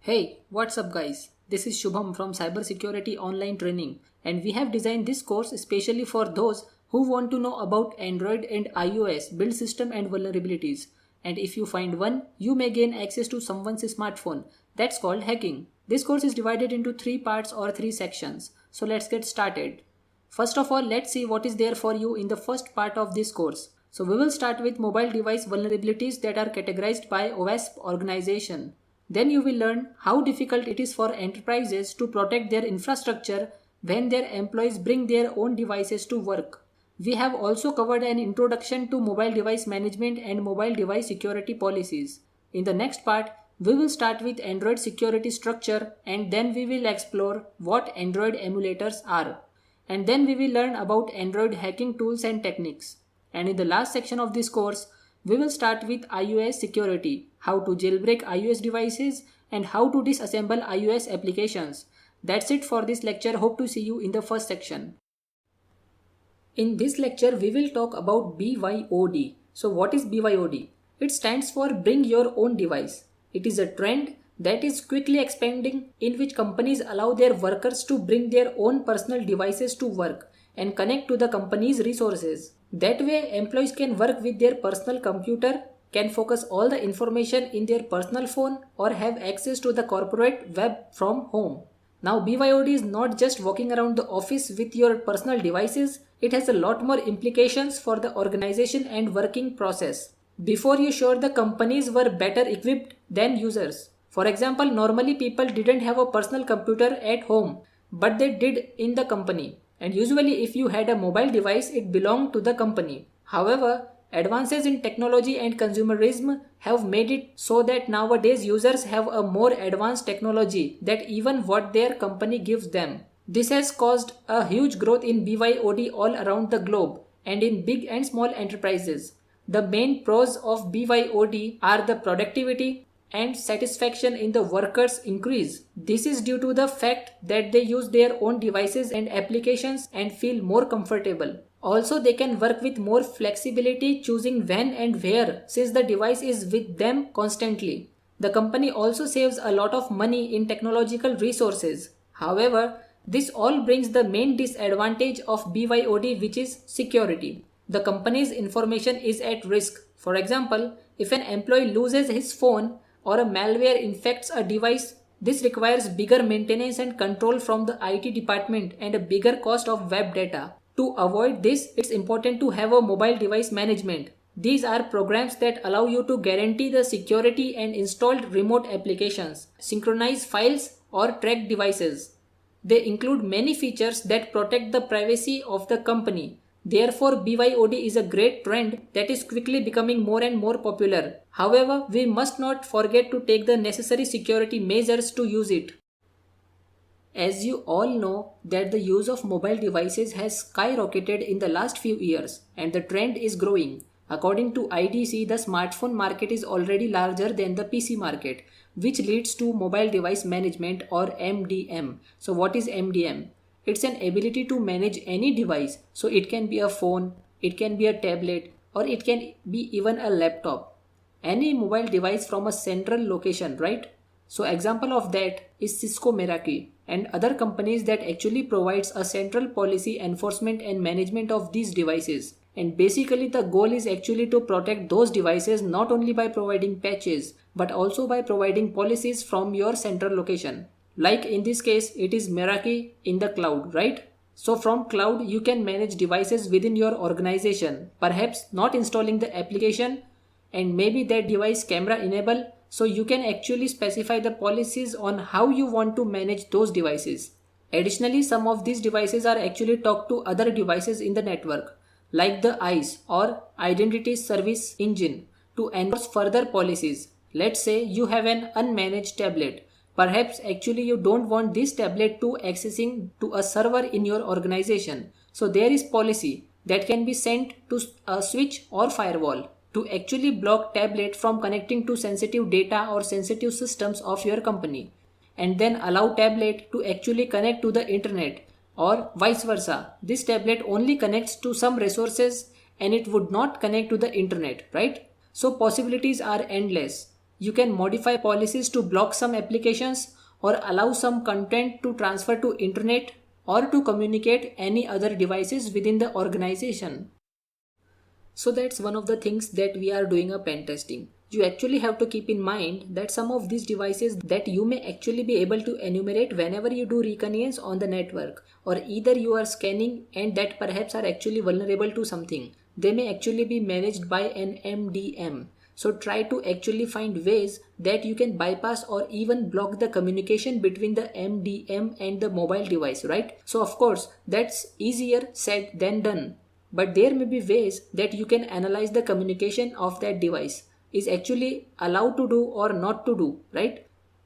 Hey, what's up guys? This is Shubham from Cybersecurity Online Training, and we have designed this course especially for those who want to know about Android and iOS build system and vulnerabilities. And if you find one, you may gain access to someone's smartphone. That's called hacking. This course is divided into 3 parts or 3 sections. So let's get started. First of all, let's see what is there for you in the first part of this course. So we will start with mobile device vulnerabilities that are categorized by OWASP organization. Then you will learn how difficult it is for enterprises to protect their infrastructure when their employees bring their own devices to work. We have also covered an introduction to mobile device management and mobile device security policies. In the next part, we will start with Android security structure, and then we will explore what Android emulators are. And then we will learn about Android hacking tools and techniques. And in the last section of this course, we will start with iOS security, how to jailbreak iOS devices and how to disassemble iOS applications. That's it for this lecture. Hope to see you in the first section. In this lecture, we will talk about BYOD. So what is BYOD? It stands for Bring Your Own Device. It is a trend that is quickly expanding in which companies allow their workers to bring their own personal devices to work and connect to the company's resources. That way, employees can work with their personal computer, can focus all the information in their personal phone, or have access to the corporate web from home. Now, BYOD is not just walking around the office with your personal devices, it has a lot more implications for the organization and working process. Before you sure the companies were better equipped than users. For example, normally people didn't have a personal computer at home, but they did in the company. And usually if you had a mobile device, it belonged to the company. However, advances in technology and consumerism have made it so that nowadays users have a more advanced technology than even what their company gives them. This has caused a huge growth in BYOD all around the globe and in big and small enterprises. The main pros of BYOD are the productivity and satisfaction in the workers increase. This is due to the fact that they use their own devices and applications and feel more comfortable. Also, they can work with more flexibility choosing when and where since the device is with them constantly. The company also saves a lot of money in technological resources. However, this all brings the main disadvantage of BYOD, which is security. The company's information is at risk. For example, if an employee loses his phone, or a malware infects a device, this requires bigger maintenance and control from the IT department and a bigger cost of web data. To avoid this, it's important to have a mobile device management. These are programs that allow you to guarantee the security and install remote applications, synchronize files, or track devices. They include many features that protect the privacy of the company. Therefore, BYOD is a great trend that is quickly becoming more and more popular. However, we must not forget to take the necessary security measures to use it. As you all know that the use of mobile devices has skyrocketed in the last few years and the trend is growing. According to IDC, the smartphone market is already larger than the PC market, which leads to mobile device management or MDM. So what is MDM? It's an ability to manage any device. So it can be a phone, it can be a tablet, or it can be even a laptop. Any mobile device from a central location, right? So example of that is Cisco Meraki and other companies that actually provides a central policy enforcement and management of these devices. And basically the goal is actually to protect those devices not only by providing patches, but also by providing policies from your central location. Like in this case, it is Meraki in the cloud, right? So from cloud, you can manage devices within your organization, perhaps not installing the application and maybe that device camera enable. So you can actually specify the policies on how you want to manage those devices. Additionally, some of these devices are actually talk to other devices in the network, like the ICE or Identity Service Engine to enforce further policies. Let's say you have an unmanaged tablet. Perhaps actually you don't want this tablet to accessing to a server in your organization. So there is policy that can be sent to a switch or firewall to actually block tablet from connecting to sensitive data or sensitive systems of your company, and then allow tablet to actually connect to the internet or vice versa. This tablet only connects to some resources and it would not connect to the internet, right? So possibilities are endless. You can modify policies to block some applications or allow some content to transfer to internet or to communicate any other devices within the organization. So that's one of the things that we are doing a pen testing. You actually have to keep in mind that some of these devices that you may actually be able to enumerate whenever you do reconnaissance on the network, or either you are scanning and that perhaps are actually vulnerable to something. They may actually be managed by an MDM. So try to actually find ways that you can bypass or even block the communication between the MDM and the mobile device, right? So of course, that's easier said than done. But there may be ways that you can analyze the communication of that device is actually allowed to do or not to do, right?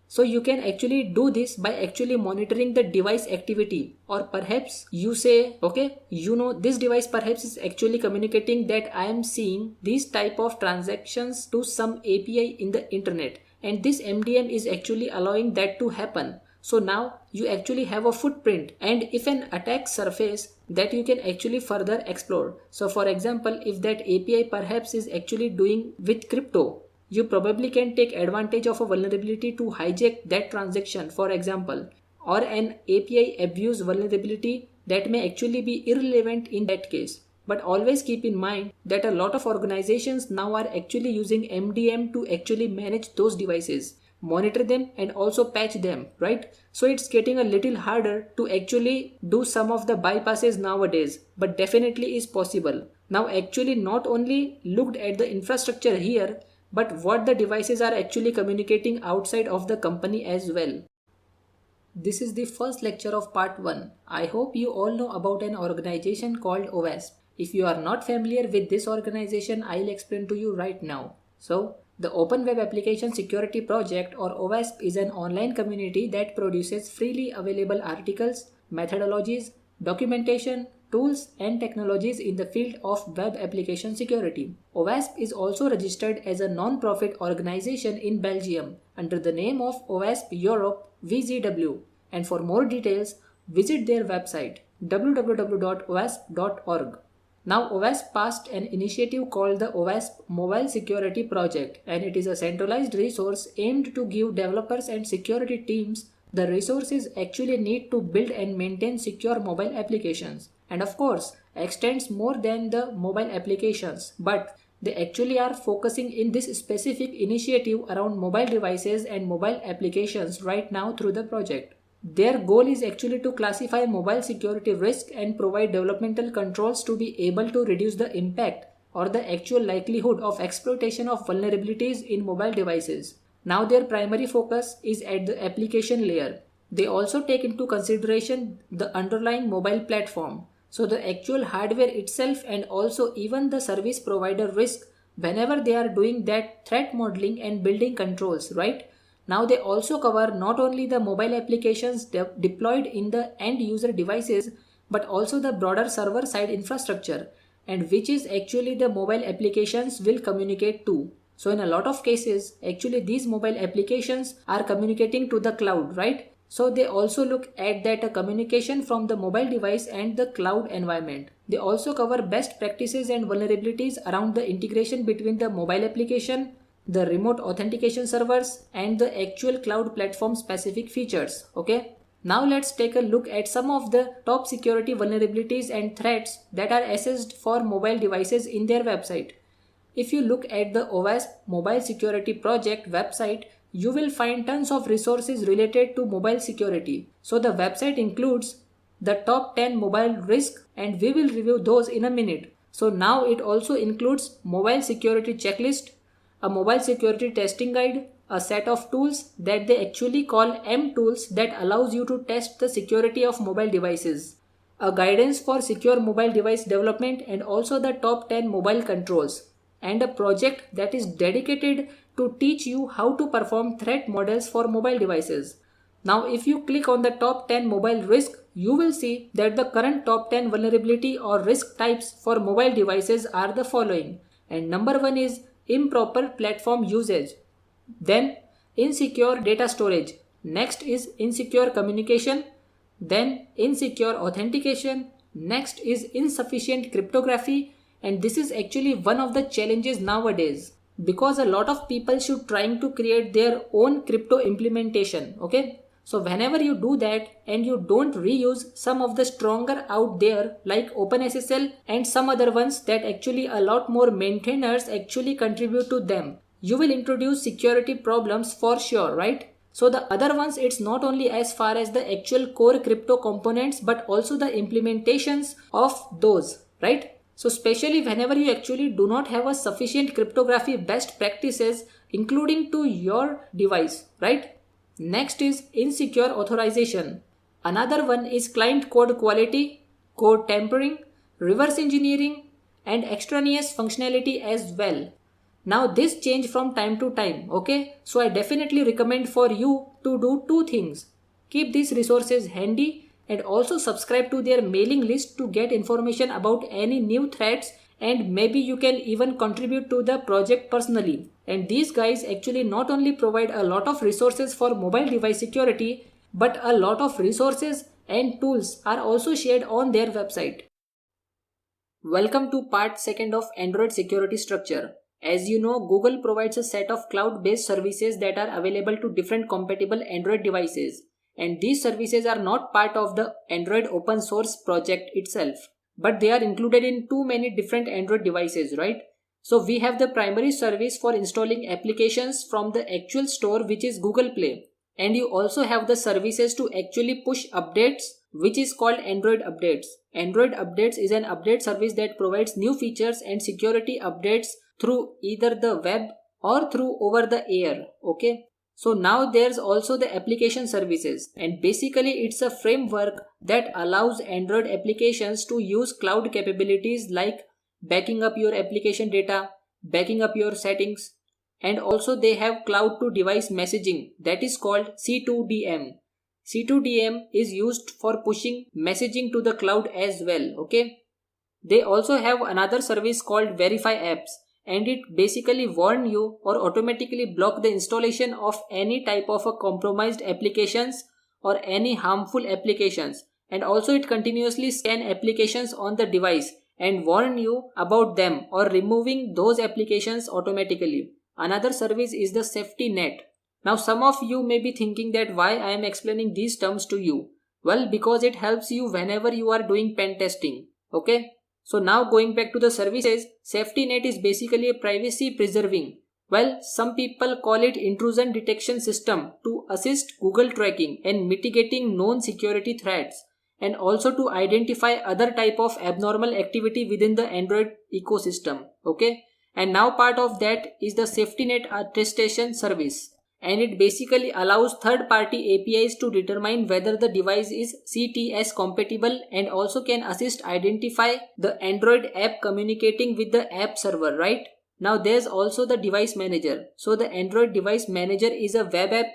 So you can actually do this by actually monitoring the device activity, or perhaps you say, okay, this device perhaps is actually communicating that I am seeing these type of transactions to some API in the internet, and this MDM is actually allowing that to happen. So now you actually have a footprint, and if an attack surface that you can actually further explore. So for example, if that API perhaps is actually doing with crypto, you probably can take advantage of a vulnerability to hijack that transaction, for example, or an API abuse vulnerability that may actually be irrelevant in that case. But always keep in mind that a lot of organizations now are actually using MDM to actually manage those devices, monitor them and also patch them, right? So it's getting a little harder to actually do some of the bypasses nowadays, but definitely is possible. Now actually not only looked at the infrastructure here, but what the devices are actually communicating outside of the company as well. This is the first lecture of part 1. I hope you all know about an organization called OWASP. If you are not familiar with this organization, I'll explain to you right now. So, the Open Web Application Security Project, or OWASP, is an online community that produces freely available articles, methodologies, documentation, tools and technologies in the field of web application security. OWASP is also registered as a non-profit organization in Belgium under the name of OWASP Europe VZW, and for more details visit their website www.owasp.org. Now OWASP passed an initiative called the OWASP Mobile Security Project, and it is a centralized resource aimed to give developers and security teams the resources actually need to build and maintain secure mobile applications. And of course, extends more than the mobile applications, but they actually are focusing in this specific initiative around mobile devices and mobile applications right now through the project. Their goal is actually to classify mobile security risk and provide developmental controls to be able to reduce the impact or the actual likelihood of exploitation of vulnerabilities in mobile devices. Now their primary focus is at the application layer. They also take into consideration the underlying mobile platform. So the actual hardware itself and also even the service provider risk whenever they are doing that threat modeling and building controls, right? Now they also cover not only the mobile applications deployed in the end user devices, but also the broader server side infrastructure, and which is actually the mobile applications will communicate to. So in a lot of cases, actually these mobile applications are communicating to the cloud, right? So they also look at that communication from the mobile device and the cloud environment. They also cover best practices and vulnerabilities around the integration between the mobile application, the remote authentication servers, and the actual cloud platform specific features. Okay. Now let's take a look at some of the top security vulnerabilities and threats that are assessed for mobile devices in their website. If you look at the OWASP Mobile Security Project website, you will find tons of resources related to mobile security. So the website includes the top 10 mobile risks, and we will review those in a minute. So now it also includes mobile security checklist, a mobile security testing guide, a set of tools that they actually call M tools that allows you to test the security of mobile devices, a guidance for secure mobile device development, and also the top 10 mobile controls, and a project that is dedicated to teach you how to perform threat models for mobile devices. Now if you click on the top 10 mobile risk, you will see that the current top 10 vulnerability or risk types for mobile devices are the following. And number 1 is improper platform usage. Then insecure data storage. Next is insecure communication. Then insecure authentication. Next is insufficient cryptography. And this is actually one of the challenges nowadays. because a lot of people should trying to create their own crypto implementation. Okay, so whenever you do that and you don't reuse some of the stronger out there like OpenSSL and some other ones that actually a lot more maintainers actually contribute to them, you will introduce security problems for sure, right? So the other ones, it's not only as far as the actual core crypto components but also the implementations of those, right? So especially whenever you actually do not have a sufficient cryptography best practices including to your device, right? Next is insecure authorization. Another one is client code quality, code tampering, reverse engineering, and extraneous functionality as well. Now this change from time to time, okay? So I definitely recommend for you to do two things. Keep these resources handy and also subscribe to their mailing list to get information about any new threats, and maybe you can even contribute to the project personally. And these guys actually not only provide a lot of resources for mobile device security, but a lot of resources and tools are also shared on their website. Welcome to part 2 of Android security structure. As you know, Google provides a set of cloud-based services that are available to different compatible Android devices. And these services are not part of the Android open source project itself, but they are included in too many different Android devices, right? So we have the primary service for installing applications from the actual store, which is Google Play. And you also have the services to actually push updates, which is called Android Updates. Android Updates is an update service that provides new features and security updates through either the web or through over the air. Okay, so now there's also the application services, and basically it's a framework that allows Android applications to use cloud capabilities like backing up your application data, backing up your settings, and also they have cloud to device messaging that is called C2DM. C2DM is used for pushing messaging to the cloud as well. Okay, they also have another service called Verify Apps, and it basically warn you or automatically block the installation of any type of a compromised applications or any harmful applications, and also it continuously scan applications on the device and warn you about them or removing those applications automatically. Another service is the safety net. Now some of you may be thinking that why I am explaining these terms to you. Well, because it helps you whenever you are doing pen testing. Okay, so now going back to the services, safety net is basically a privacy preserving. Well, some people call it intrusion detection system to assist Google tracking and mitigating known security threats, and also to identify other type of abnormal activity within the Android ecosystem. Okay, and now part of that is the safety net attestation service, and it basically allows third-party APIs to determine whether the device is CTS compatible and also can assist identify the Android app communicating with the app server, right? Now there's also the device manager. So the Android device manager is a web app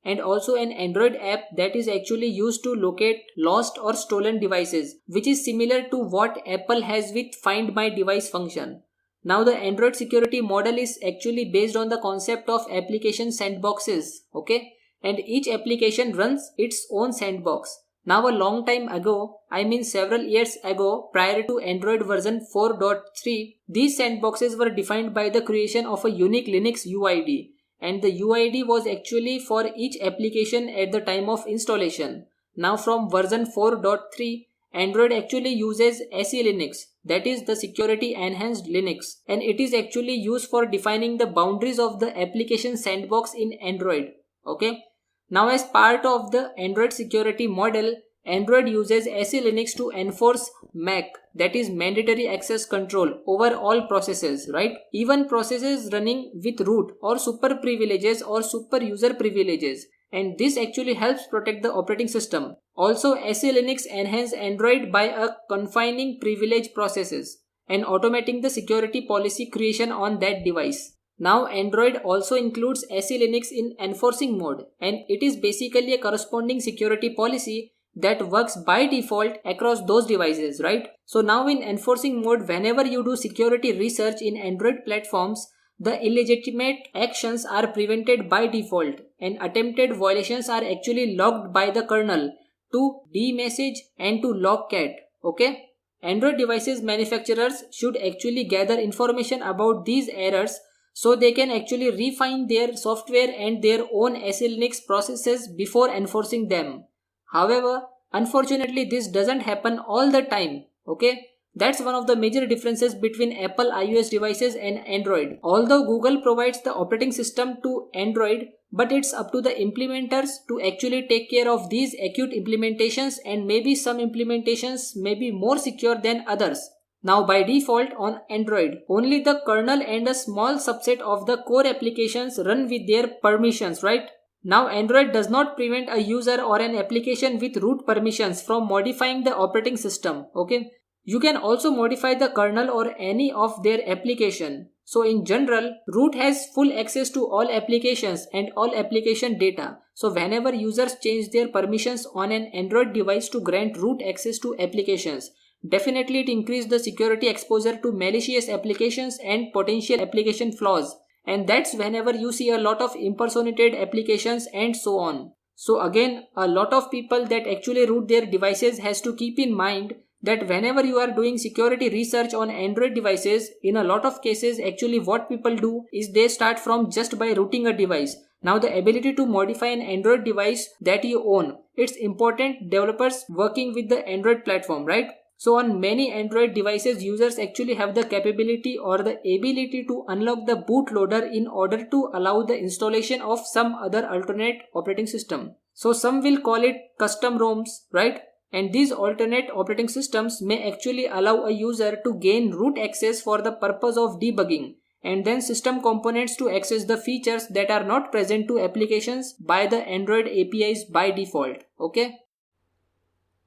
and also an Android app that is actually used to locate lost or stolen devices, which is similar to what Apple has with Find My Device function. Now the Android security model is actually based on the concept of application sandboxes, okay? And each application runs its own sandbox. Now a long time ago, I mean several years ago, prior to Android version 4.3, these sandboxes were defined by the creation of a unique Linux UID. And the UID was actually for each application at the time of installation. Now from version 4.3, Android actually uses SE Linux, that is the security enhanced Linux, and it is actually used for defining the boundaries of the application sandbox in Android. Okay. Now as part of the Android security model, Android uses SE Linux to enforce MAC, that is mandatory access control, over all processes, right? Even processes running with root or super privileges or super user privileges. And this actually helps protect the operating system. Also, SE Linux enhances Android by confining privilege processes and automating the security policy creation on that device. Now Android also includes SE Linux in enforcing mode, and it is basically a corresponding security policy that works by default across those devices, right? So now in enforcing mode, whenever you do security research in Android platforms, the illegitimate actions are prevented by default and attempted violations are actually logged by the kernel to demessage and to logcat. Okay? Android devices manufacturers should actually gather information about these errors so they can actually refine their software and their own SL processes before enforcing them. However, unfortunately this doesn't happen all the time, okay? That's one of the major differences between Apple iOS devices and Android. Although Google provides the operating system to Android, but it's up to the implementers to actually take care of these acute implementations, and maybe some implementations may be more secure than others. Now by default on Android, only the kernel and a small subset of the core applications run with their permissions, right? Now Android does not prevent a user or an application with root permissions from modifying the operating system, okay? You can also modify the kernel or any of their application. So in general, root has full access to all applications and all application data. So whenever users change their permissions on an Android device to grant root access to applications, definitely it increases the security exposure to malicious applications and potential application flaws. And that's whenever you see a lot of impersonated applications and so on. So again, a lot of people that actually root their devices has to keep in mind that whenever you are doing security research on Android devices, in a lot of cases actually what people do is they start from just by rooting a device. Now the ability to modify an Android device that you own, it's important developers working with the Android platform, right? So on many Android devices, users actually have the capability or the ability to unlock the bootloader in order to allow the installation of some other alternate operating system. So some will call it custom ROMs, right? And these alternate operating systems may actually allow a user to gain root access for the purpose of debugging, and then system components to access the features that are not present to applications by the Android APIs by default, okay?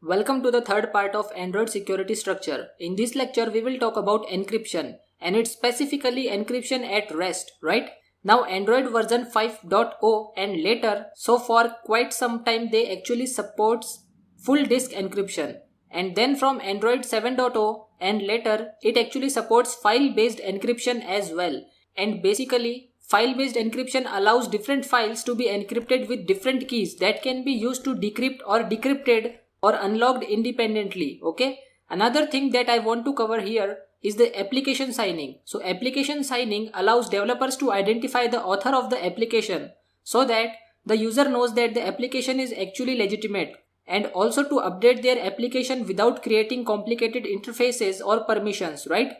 Welcome to the third part of Android security structure. In this lecture, we will talk about encryption, and it's specifically encryption at rest, right? Now Android version 5.0 and later, so for quite some time they actually supports full disk encryption, and then from Android 7.0 and later it actually supports file-based encryption as well. And basically file-based encryption allows different files to be encrypted with different keys that can be used to decrypt or decrypted or unlocked independently, okay? Another thing that I want to cover here is the application signing. So application signing allows developers to identify the author of the application so that the user knows that the application is actually legitimate, and also to update their application without creating complicated interfaces or permissions, right?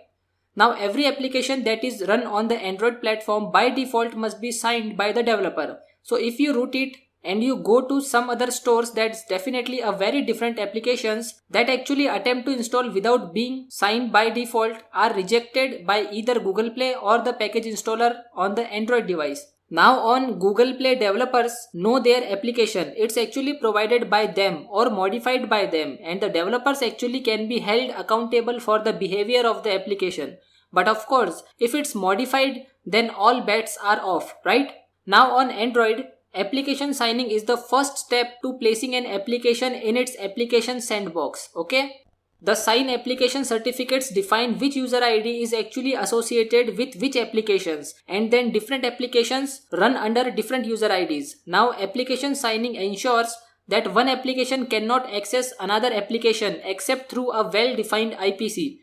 Now every application that is run on the Android platform by default must be signed by the developer. So if you root it and you go to some other stores, that's definitely a very different applications that actually attempt to install without being signed by default are rejected by either Google Play or the package installer on the Android device. Now on Google Play, developers know their application. It's actually provided by them or modified by them, and the developers actually can be held accountable for the behavior of the application. But of course, if it's modified, then all bets are off, right? Now on Android, application signing is the first step to placing an application in its application sandbox, okay? The sign application certificates define which user ID is actually associated with which applications, and then different applications run under different user IDs. Now application signing ensures that one application cannot access another application except through a well-defined IPC.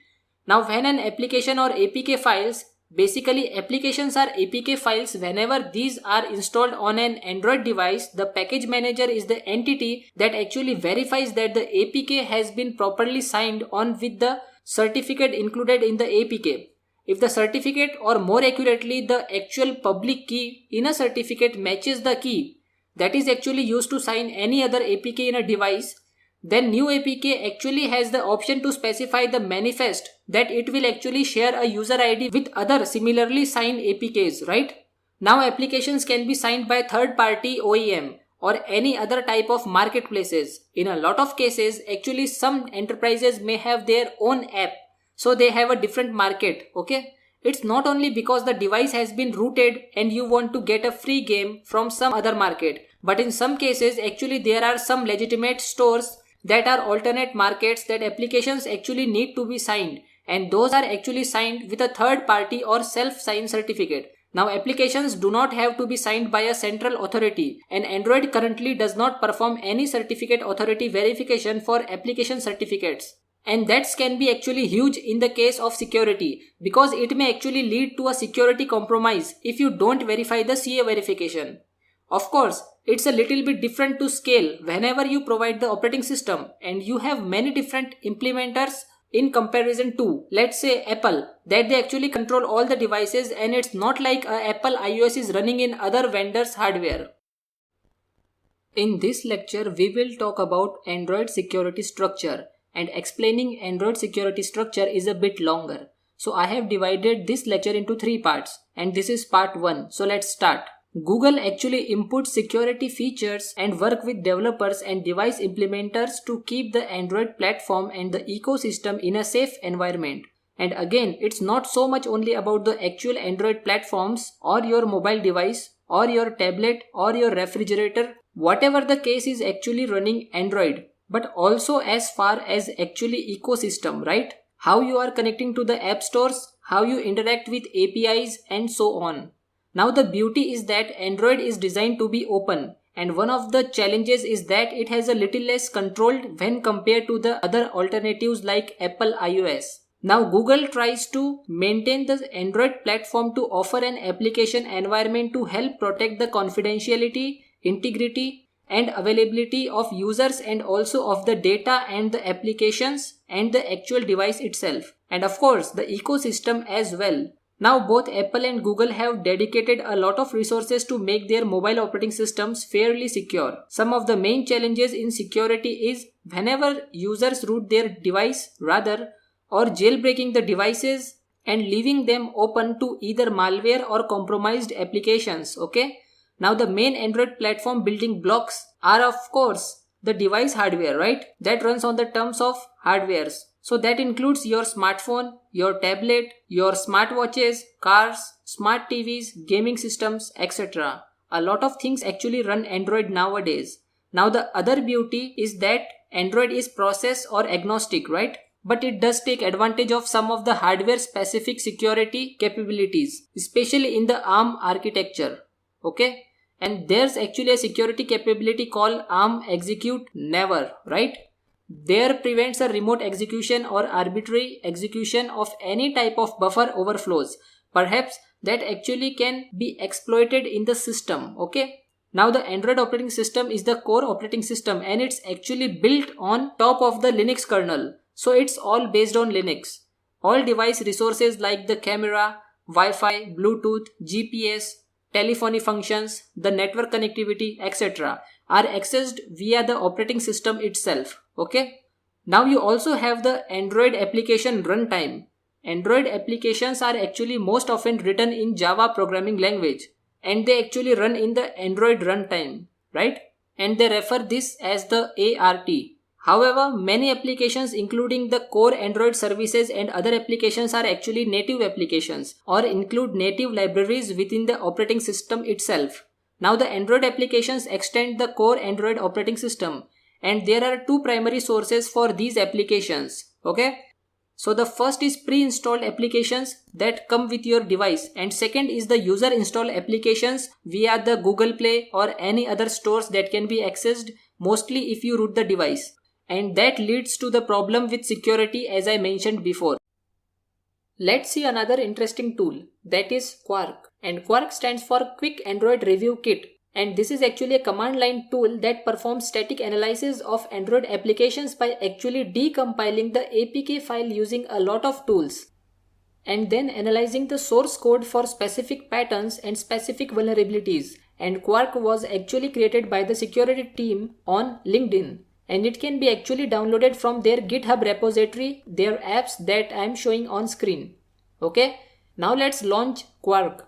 Now when an application or APK files, basically applications are APK files, whenever these are installed on an Android device, the package manager is the entity that actually verifies that the APK has been properly signed on with the certificate included in the APK. If the certificate, or more accurately the actual public key in a certificate, matches the key that is actually used to sign any other APK in a device, then new APK actually has the option to specify the manifest that it will actually share a user ID with other similarly signed APKs, right? Now applications can be signed by third-party OEM or any other type of marketplaces. In a lot of cases, actually some enterprises may have their own app, so they have a different market, okay? It's not only because the device has been rooted and you want to get a free game from some other market, but in some cases actually there are some legitimate stores that are alternate markets that applications actually need to be signed, and those are actually signed with a third party or self-signed certificate. Now applications do not have to be signed by a central authority, and Android currently does not perform any certificate authority verification for application certificates. And that can be actually huge in the case of security, because it may actually lead to a security compromise if you don't verify the CA verification. Of course, it's a little bit different to scale whenever you provide the operating system and you have many different implementers in comparison to, let's say, Apple, that they actually control all the devices, and it's not like Apple iOS is running in other vendors' hardware. In this lecture, we will talk about Android security structure, and explaining Android security structure is a bit longer. So I have divided this lecture into 3 parts, and this is part 1. So let's start. Google actually inputs security features and work with developers and device implementers to keep the Android platform and the ecosystem in a safe environment. And again, it's not so much only about the actual Android platforms or your mobile device or your tablet or your refrigerator, whatever the case is actually running Android, but also as far as actually ecosystem, right? How you are connecting to the app stores, how you interact with APIs and so on. Now the beauty is that Android is designed to be open, and one of the challenges is that it has a little less controlled when compared to the other alternatives like Apple iOS. Now Google tries to maintain the Android platform to offer an application environment to help protect the confidentiality, integrity and availability of users and also of the data and the applications and the actual device itself, and of course the ecosystem as well. Now both Apple and Google have dedicated a lot of resources to make their mobile operating systems fairly secure. Some of the main challenges in security is whenever users root their device or jailbreaking the devices and leaving them open to either malware or compromised applications. Okay. Now the main Android platform building blocks are of course the device hardware, right? That runs on the terms of hardwares. So that includes your smartphone, your tablet, your smartwatches, cars, smart TVs, gaming systems, etc. A lot of things actually run Android nowadays. Now the other beauty is that Android is process or agnostic, right? But it does take advantage of some of the hardware specific security capabilities, especially in the ARM architecture. Okay? And there's actually a security capability called ARM Execute Never, right? There prevents a remote execution or arbitrary execution of any type of buffer overflows, perhaps that actually can be exploited in the system. Okay. Now the Android operating system is the core operating system and it's actually built on top of the Linux kernel. So it's all based on Linux. All device resources like the camera, Wi-Fi, Bluetooth, GPS, telephony functions, the network connectivity, etc. are accessed via the operating system itself. Okay. Now you also have the Android application runtime. Android applications are actually most often written in Java programming language and they actually run in the Android runtime, right? And they refer this as the ART. However, many applications including the core Android services and other applications are actually native applications or include native libraries within the operating system itself. Now the Android applications extend the core Android operating system and there are 2 primary sources for these applications. Okay. So the first is pre-installed applications that come with your device and second is the user installed applications via the Google Play or any other stores that can be accessed mostly if you root the device. And that leads to the problem with security as I mentioned before. Let's see another interesting tool, that is Quark. And Quark stands for Quick Android Review Kit. And this is actually a command line tool that performs static analysis of Android applications by actually decompiling the APK file using a lot of tools and then analyzing the source code for specific patterns and specific vulnerabilities. And Quark was actually created by the security team on LinkedIn. And it can be actually downloaded from their GitHub repository, their apps that I am showing on screen. Okay, now let's launch Quark.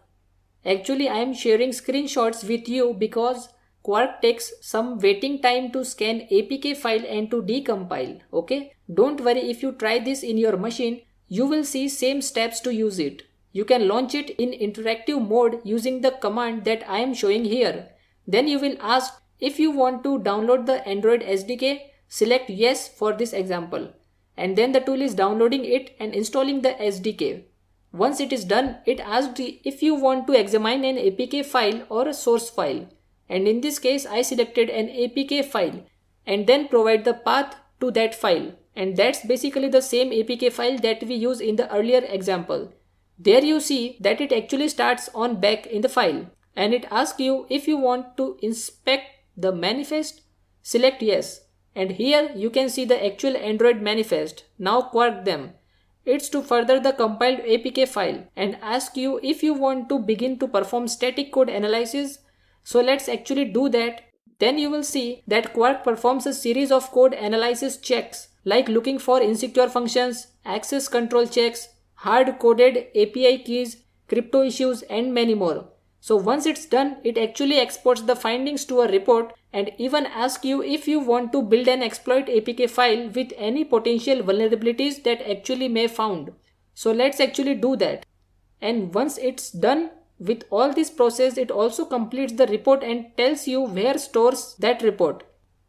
Actually, I am sharing screenshots with you because Quark takes some waiting time to scan APK file and to decompile. Okay, don't worry, if you try this in your machine, you will see same steps to use it. You can launch it in interactive mode using the command that I am showing here. Then you will ask, if you want to download the Android SDK, select yes for this example. And then the tool is downloading it and installing the SDK. Once it is done, it asks if you want to examine an APK file or a source file. And in this case, I selected an APK file and then provide the path to that file. and that's basically the same APK file that we use in the earlier example. There you see that it actually starts on back in the file, and it asks you if you want to inspect the manifest. Select yes, and here you can see the actual Android manifest. Now quark them. It's to further the compiled APK file and ask you if you want to begin to perform static code analysis. So let's actually do that. Then you will see that Quark performs a series of code analysis checks like looking for insecure functions, access control checks, hard-coded API keys, crypto issues, and many more. So once it's done, it actually exports the findings to a report and even asks you if you want to build an exploit APK file with any potential vulnerabilities that actually may found. So let's actually do that. And once it's done with all this process, it also completes the report and tells you where stores that report.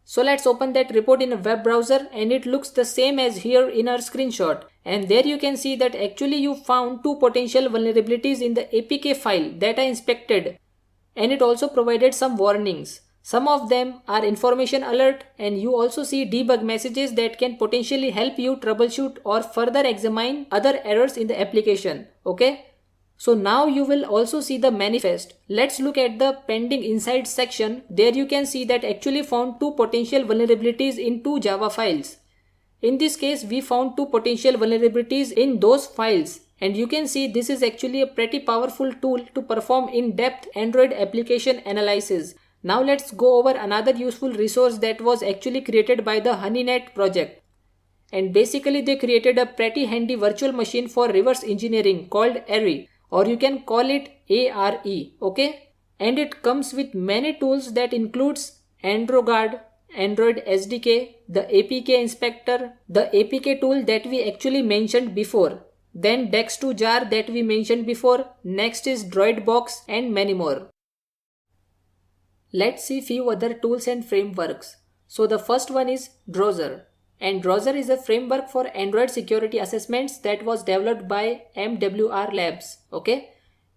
So let's open that report in a web browser, and it looks the same as here in our screenshot. And there you can see that actually you found 2 potential vulnerabilities in the APK file that I inspected. And it also provided some warnings. Some of them are information alert, and you also see debug messages that can potentially help you troubleshoot or further examine other errors in the application. Okay? So now you will also see the manifest. Let's look at the pending insights section. There you can see that actually found 2 potential vulnerabilities in 2 Java files. In this case, we found 2 potential vulnerabilities in those files. And you can see this is actually a pretty powerful tool to perform in-depth Android application analysis. Now let's go over another useful resource that was actually created by the HoneyNet project. And basically they created a pretty handy virtual machine for reverse engineering called ARE. Or you can call it ARE, okay? And it comes with many tools that includes AndroGuard, Android SDK, the APK inspector, the APK tool that we actually mentioned before, then Dex2Jar that we mentioned before, next is Droidbox and many more. Let's see few other tools and frameworks. So the first one is Drozer. And Drozer is a framework for Android security assessments that was developed by MWR Labs, okay?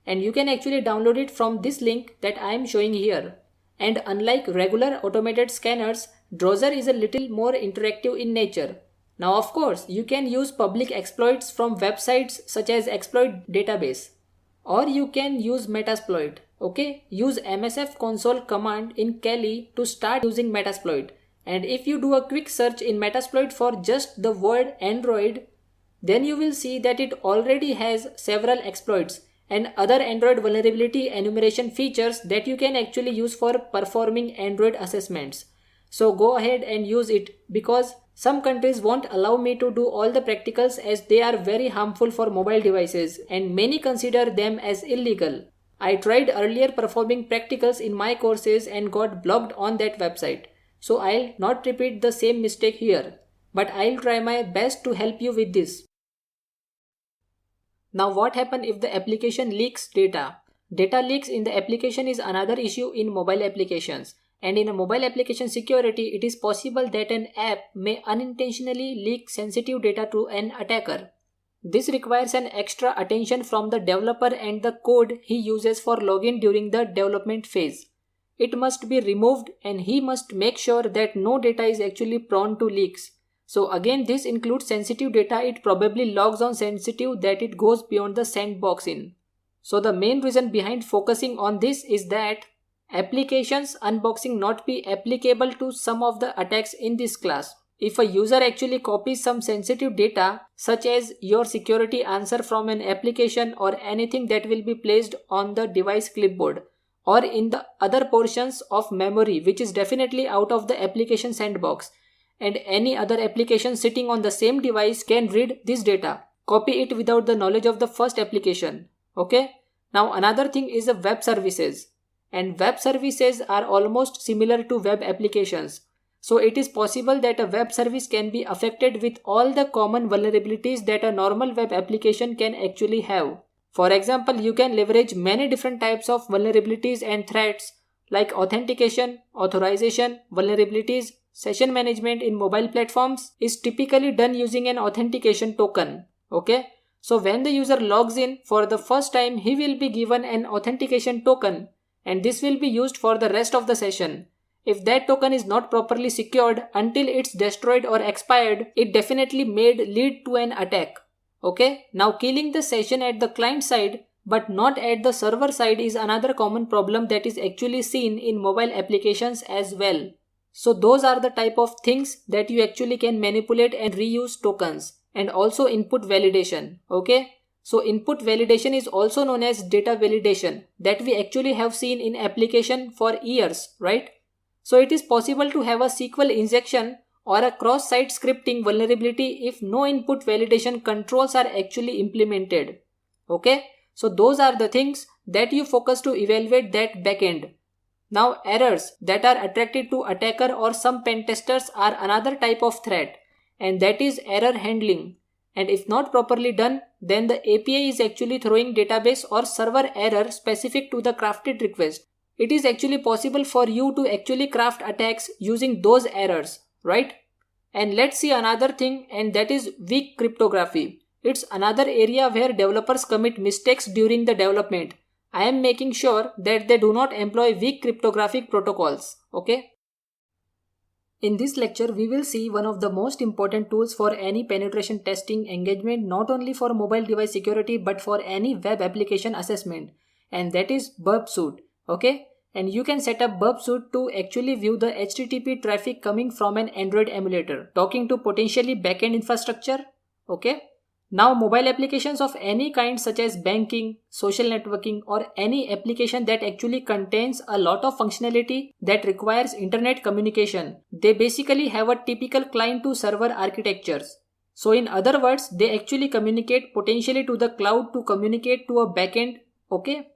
And you can actually download it from this link that I am showing here. And unlike regular automated scanners, Drozer is a little more interactive in nature. Now of course, you can use public exploits from websites such as Exploit Database. Or you can use Metasploit, okay? Use MSF console command in Kali to start using Metasploit. And if you do a quick search in Metasploit for just the word Android, then you will see that it already has several exploits and other Android vulnerability enumeration features that you can actually use for performing Android assessments. So go ahead and use it, because some countries won't allow me to do all the practicals as they are very harmful for mobile devices and many consider them as illegal. I tried earlier performing practicals in my courses and got blocked on that website. So I'll not repeat the same mistake here, but I'll try my best to help you with this. Now what happens if the application leaks data? Data leaks in the application is another issue in mobile applications. And in a mobile application security, it is possible that an app may unintentionally leak sensitive data to an attacker. This requires an extra attention from the developer and the code he uses for login during the development phase. It must be removed and he must make sure that no data is actually prone to leaks. So again, this includes sensitive data. It probably logs on sensitive that it goes beyond the sandbox in. So the main reason behind focusing on this is that applications unboxing not be applicable to some of the attacks in this class. If a user actually copies some sensitive data, such as your security answer from an application or anything that will be placed on the device clipboard, or in the other portions of memory which is definitely out of the application sandbox, and any other application sitting on the same device can read this data, copy it without the knowledge of the first application. Okay? Now another thing is the web services. And web services are almost similar to web applications. So it is possible that a web service can be affected with all the common vulnerabilities that a normal web application can actually have. For example, you can leverage many different types of vulnerabilities and threats like authentication, authorization, vulnerabilities. Session management in mobile platforms is typically done using an authentication token. Okay? So when the user logs in for the first time, he will be given an authentication token, and this will be used for the rest of the session. If that token is not properly secured until it's destroyed or expired, it definitely may lead to an attack. Okay, now killing the session at the client side but not at the server side is another common problem that is actually seen in mobile applications as well. So those are the type of things that you actually can manipulate and reuse tokens, and also input validation. Okay, so input validation is also known as data validation that we actually have seen in application for years, right? So it is possible to have a SQL injection or a cross-site scripting vulnerability if no input validation controls are actually implemented. Okay, so those are the things that you focus to evaluate that backend. Now errors that are attracted to attacker or some pen testers are another type of threat, and that is error handling. And if not properly done, then the API is actually throwing database or server error specific to the crafted request. It is actually possible for you to actually craft attacks using those errors, right? And let's see another thing, and that is weak cryptography. It's another area where developers commit mistakes during the development. I am making sure that they do not employ weak cryptographic protocols, okay? In this lecture, we will see one of the most important tools for any penetration testing engagement, not only for mobile device security but for any web application assessment, and that is burp suite. Okay, and you can set up burp suite to actually view the HTTP traffic coming from an Android emulator talking to potentially backend infrastructure. Okay, now mobile applications of any kind such as banking, social networking, or any application that actually contains a lot of functionality that requires internet communication, they basically have a typical client to server architectures. So in other words, they actually communicate potentially to the cloud to communicate to a backend. Okay,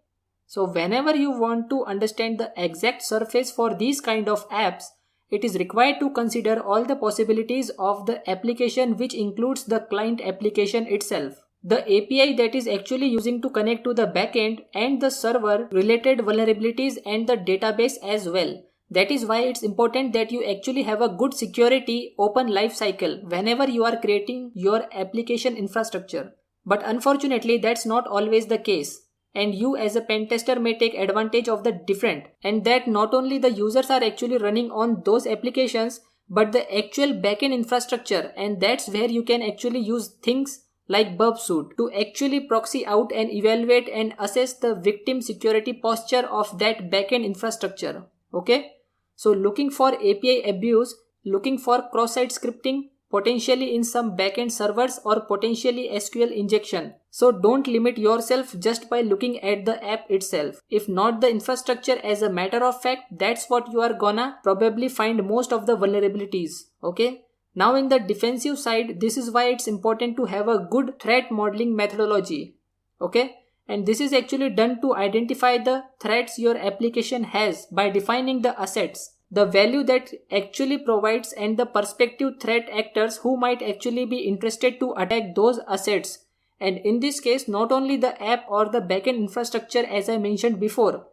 so whenever you want to understand the exact surface for these kind of apps, it is required to consider all the possibilities of the application, which includes the client application itself, the API that is actually using to connect to the backend, and the server related vulnerabilities and the database as well. That is why it's important that you actually have a good security open life cycle whenever you are creating your application infrastructure. But unfortunately, that's not always the case. And you as a pen tester may take advantage of the different, and that not only the users are actually running on those applications but the actual backend infrastructure, and that's where you can actually use things like burp suite to actually proxy out and evaluate and assess the victim security posture of that backend infrastructure. Okay, so looking for API abuse, looking for cross-site scripting, potentially in some backend servers, or potentially SQL injection. So don't limit yourself just by looking at the app itself. If not the infrastructure, as a matter of fact, that's what you are gonna probably find most of the vulnerabilities. Okay, now in the defensive side, this is why it's important to have a good threat modeling methodology. Okay, and this is actually done to identify the threats your application has by defining the assets, the value that actually provides, and the prospective threat actors who might actually be interested to attack those assets. And in this case, not only the app or the backend infrastructure as I mentioned before.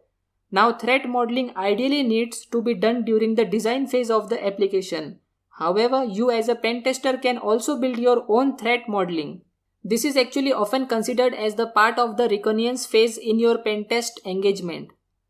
Now threat modeling ideally needs to be done during the design phase of the application. However, you as a pen tester can also build your own threat modeling. This is actually often considered as the part of the reconnaissance phase in your pen test engagement.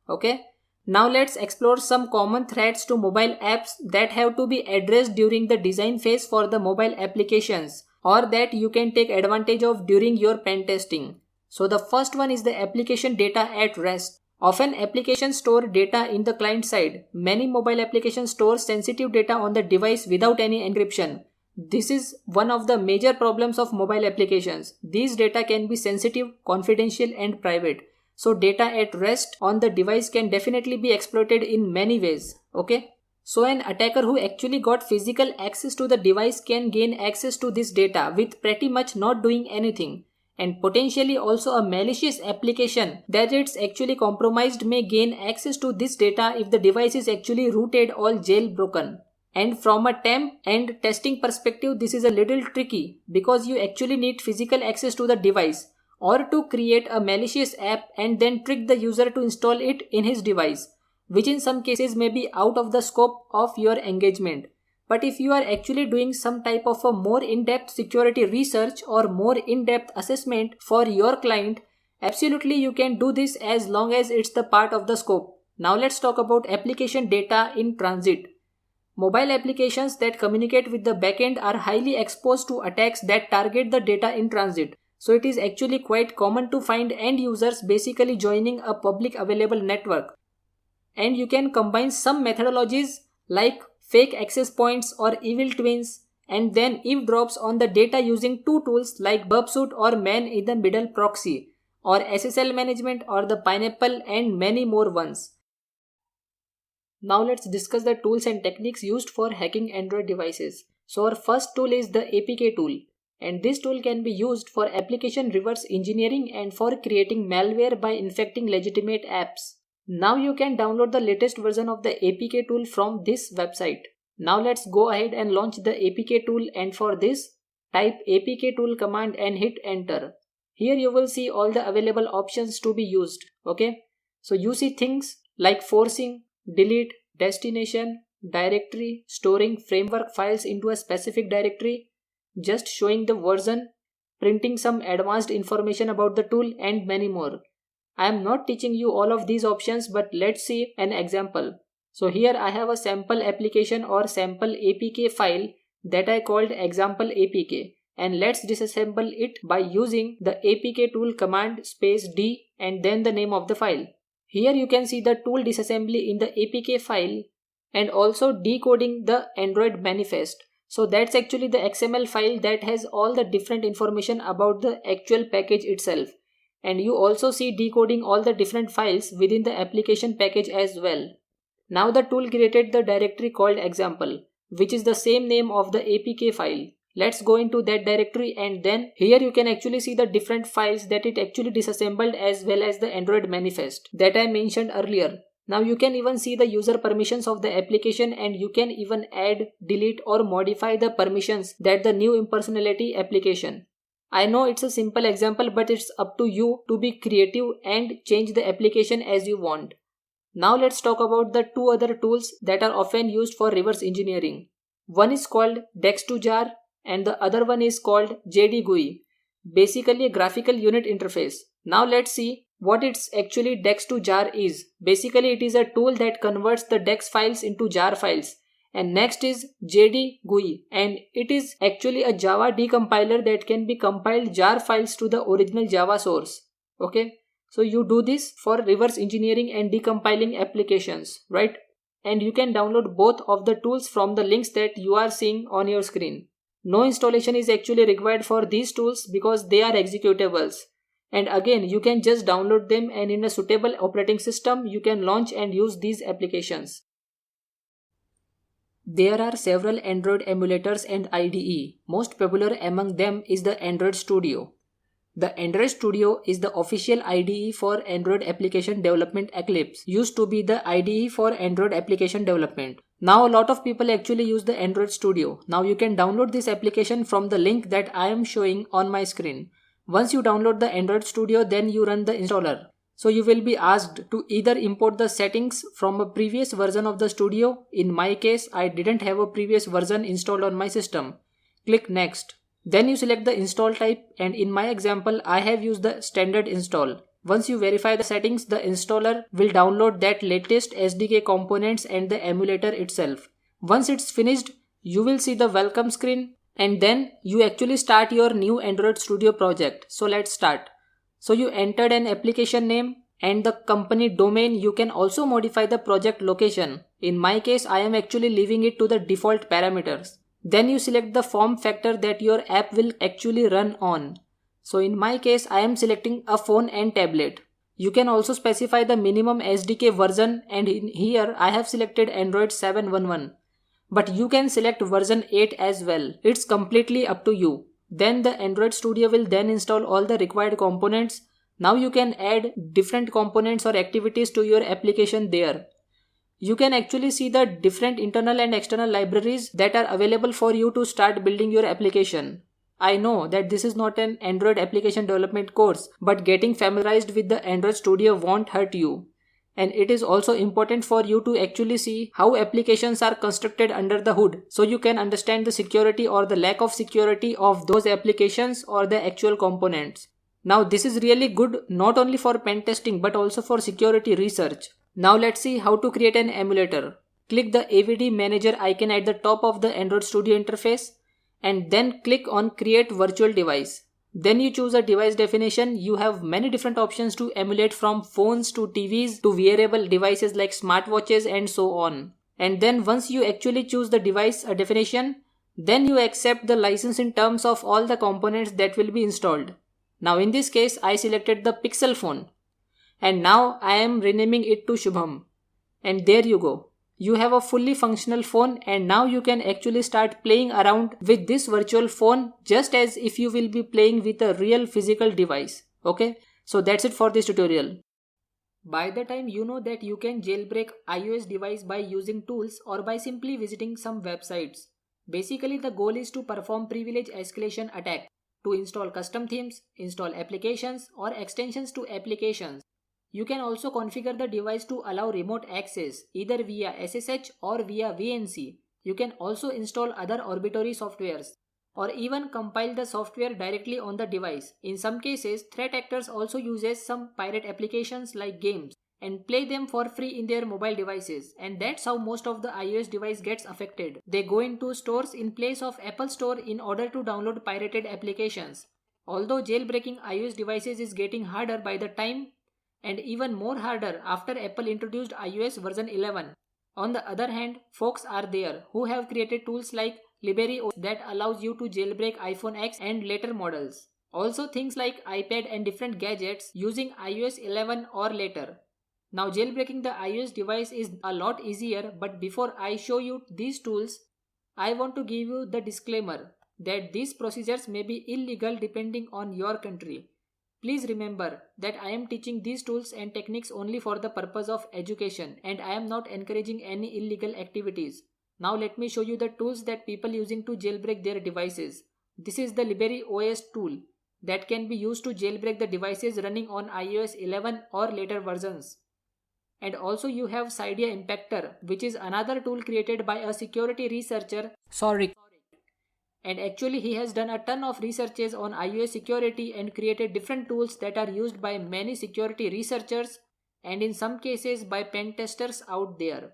Okay, now let's explore some common threats to mobile apps that have to be addressed during the design phase for the mobile applications, or that you can take advantage of during your pen testing. So the first one is the application data at rest. Often applications store data in the client side. Many mobile applications store sensitive data on the device without any encryption. This is one of the major problems of mobile applications. These data can be sensitive, confidential, and private. So data at rest on the device can definitely be exploited in many ways. Okay, so an attacker who actually got physical access to the device can gain access to this data with pretty much not doing anything. And potentially also a malicious application that it's actually compromised may gain access to this data if the device is actually rooted or jailbroken. And from a temp and testing perspective, this is a little tricky because you actually need physical access to the device, or to create a malicious app and then trick the user to install it in his device, which in some cases may be out of the scope of your engagement. But if you are actually doing some type of a more in-depth security research or more in-depth assessment for your client, absolutely you can do this as long as it's the part of the scope. Now let's talk about application data in transit. Mobile applications that communicate with the backend are highly exposed to attacks that target the data in transit. So it is actually quite common to find end users basically joining a public available network. And you can combine some methodologies like fake access points or evil twins and then eavesdrops on the data using two tools like burpsuit or man-in-the-middle proxy or SSL management or the pineapple and many more ones. Now let's discuss the tools and techniques used for hacking Android devices. So our first tool is the APK tool, and this tool can be used for application reverse engineering and for creating malware by infecting legitimate apps. Now you can download the latest version of the APK tool from this website. Now let's go ahead and launch the APK tool, and for this type APK tool command and hit enter. Here you will see all the available options to be used. Okay, so you see things like forcing, delete, destination, directory, storing framework files into a specific directory, just showing the version, printing some advanced information about the tool and many more. I am not teaching you all of these options, but let's see an example. So here I have a sample application or sample APK file that I called example APK, and let's disassemble it by using the APK tool command space D and then the name of the file. Here you can see the tool disassembly in the APK file and also decoding the Android manifest. So that's actually the XML file that has all the different information about the actual package itself. And you also see decoding all the different files within the application package as well. Now the tool created the directory called example, which is the same name of the APK file. Let's go into that directory, and then here you can actually see the different files that it actually disassembled as well as the Android manifest that I mentioned earlier. Now you can even see the user permissions of the application, and you can even add, delete or modify the permissions that the new impersonality application. I know it's a simple example, but it's up to you to be creative and change the application as you want. Now let's talk about the two other tools that are often used for reverse engineering. One is called Dex2Jar and the other one is called JDGUI, basically a graphical unit interface. Now let's see what it's actually Dex2Jar is. Basically it is a tool that converts the Dex files into jar files. And next is JDGUI, and it is actually a Java decompiler that can be compiled jar files to the original Java source. Okay, so you do this for reverse engineering and decompiling applications, right? And you can download both of the tools from the links that you are seeing on your screen. No installation is actually required for these tools because they are executables. And again, you can just download them, and in a suitable operating system, you can launch and use these applications. There are several Android emulators and IDE. Most popular among them is the Android Studio. The Android Studio is the official IDE for Android application development. Eclipse used to be the IDE for Android application development. Now a lot of people actually use the Android Studio. Now you can download this application from the link that I am showing on my screen. Once you download the Android Studio, then you run the installer. So you will be asked to either import the settings from a previous version of the Studio. In my case, I didn't have a previous version installed on my system. Click Next. Then you select the install type, and in my example, I have used the standard install. Once you verify the settings, the installer will download that latest SDK components and the emulator itself. Once it's finished, you will see the welcome screen, and then you actually start your new Android Studio project. So let's start. So you entered an application name and the company domain. You can also modify the project location. In my case, I am actually leaving it to the default parameters. Then you select the form factor that your app will actually run on. So in my case, I am selecting a phone and tablet. You can also specify the minimum SDK version, and in here I have selected Android 7.11. But you can select version 8 as well. It's completely up to you. Then the Android Studio will then install all the required components. Now you can add different components or activities to your application there. You can actually see the different internal and external libraries that are available for you to start building your application. I know that this is not an Android application development course, but getting familiarized with the Android Studio won't hurt you. And it is also important for you to actually see how applications are constructed under the hood, so you can understand the security or the lack of security of those applications or the actual components. Now this is really good not only for pen testing but also for security research. Now let's see how to create an emulator. Click the AVD manager icon at the top of the Android Studio interface and then click on create virtual device. Then you choose a device definition. You have many different options to emulate, from phones to TVs to wearable devices like smartwatches and so on. And then once you actually choose the device definition, then you accept the license in terms of all the components that will be installed. Now in this case I selected the Pixel phone and now I am renaming it to Shubham. And there you go. You have a fully functional phone and now you can actually start playing around with this virtual phone just as if you will be playing with a real physical device. Okay, so that's it for this tutorial. By the time you know that you can jailbreak iOS device by using tools or by simply visiting some websites. Basically the goal is to perform privilege escalation attack, to install custom themes, install applications or extensions to applications. You can also configure the device to allow remote access either via SSH or via VNC. You can also install other arbitrary softwares or even compile the software directly on the device. In some cases, threat actors also uses some pirate applications like games and play them for free in their mobile devices, and that's how most of the iOS device gets affected. They go into stores in place of Apple Store in order to download pirated applications. Although jailbreaking iOS devices is getting harder by the time, and even more harder after Apple introduced iOS version 11. On the other hand, folks are there who have created tools like LibreOS that allows you to jailbreak iPhone X and later models. Also things like iPad and different gadgets using iOS 11 or later. Now jailbreaking the iOS device is a lot easier, but before I show you these tools, I want to give you the disclaimer that these procedures may be illegal depending on your country. Please remember that I am teaching these tools and techniques only for the purpose of education and I am not encouraging any illegal activities. Now let me show you the tools that people using to jailbreak their devices. This is the LibreOS tool that can be used to jailbreak the devices running on iOS 11 or later versions. And also you have Cydia Impactor, which is another tool created by a security researcher, Sorry. And actually he has done a ton of researches on iOS security and created different tools that are used by many security researchers and in some cases by pen testers out there.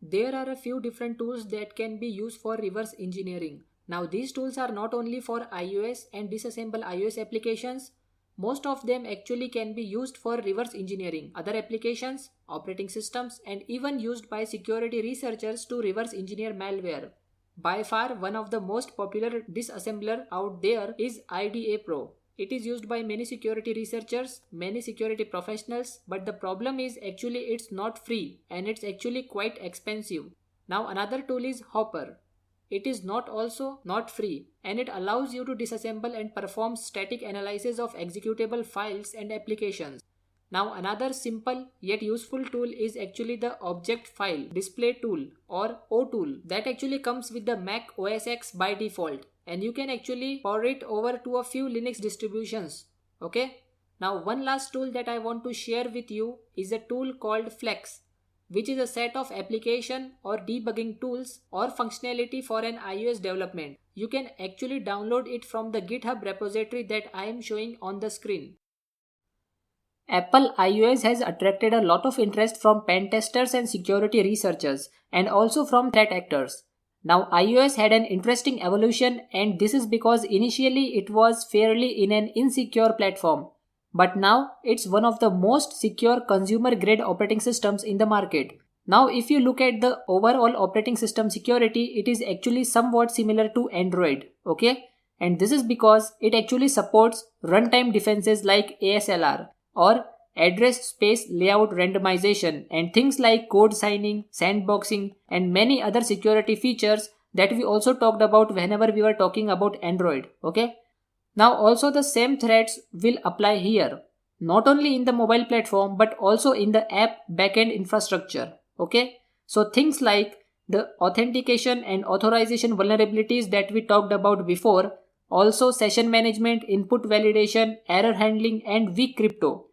There are a few different tools that can be used for reverse engineering. Now these tools are not only for iOS and disassemble iOS applications. Most of them actually can be used for reverse engineering other applications, operating systems, and even used by security researchers to reverse engineer malware. By far, one of the most popular disassembler out there is IDA Pro. It is used by many security researchers, many security professionals, but the problem is actually it's not free and it's actually quite expensive. Now another tool is Hopper. It is not free and it allows you to disassemble and perform static analysis of executable files and applications. Now another simple yet useful tool is actually the Object File Display Tool or O tool that actually comes with the Mac OS X by default and you can actually pour it over to a few Linux distributions. Okay. Now one last tool that I want to share with you is a tool called Flex, which is a set of application or debugging tools or functionality for an iOS development. You can actually download it from the GitHub repository that I am showing on the screen. Apple iOS has attracted a lot of interest from pen testers and security researchers and also from threat actors. Now iOS had an interesting evolution and this is because initially it was fairly in an insecure platform. But now it's one of the most secure consumer grade operating systems in the market. Now if you look at the overall operating system security, it is actually somewhat similar to Android. Okay? And this is because it actually supports runtime defenses like ASLR or address space layout randomization and things like code signing, sandboxing and many other security features that we also talked about whenever we were talking about Android. Okay? Now also the same threats will apply here, not only in the mobile platform but also in the app backend infrastructure. Okay? So things like the authentication and authorization vulnerabilities that we talked about before, also session management, input validation, error handling and weak crypto.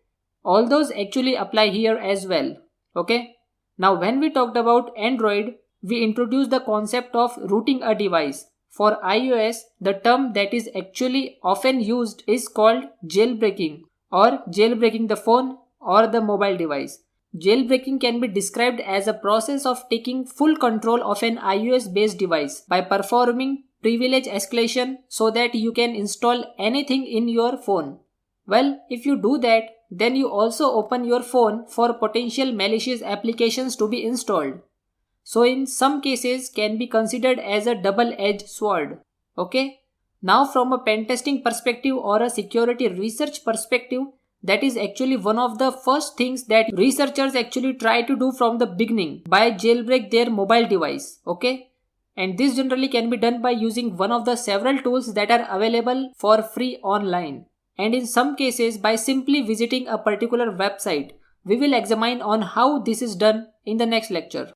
All those actually apply here as well. Okay? Now when we talked about Android, we introduced the concept of rooting a device. For iOS, the term that is actually often used is called jailbreaking or jailbreaking the phone or the mobile device. Jailbreaking can be described as a process of taking full control of an iOS-based device by performing privilege escalation so that you can install anything in your phone. Well, if you do that, then you also open your phone for potential malicious applications to be installed. So in some cases can be considered as a double-edged sword. Okay? Now from a pen testing perspective or a security research perspective, that is actually one of the first things that researchers actually try to do from the beginning by jailbreak their mobile device. Okay? And this generally can be done by using one of the several tools that are available for free online. And in some cases by simply visiting a particular website. We will examine on how this is done in the next lecture.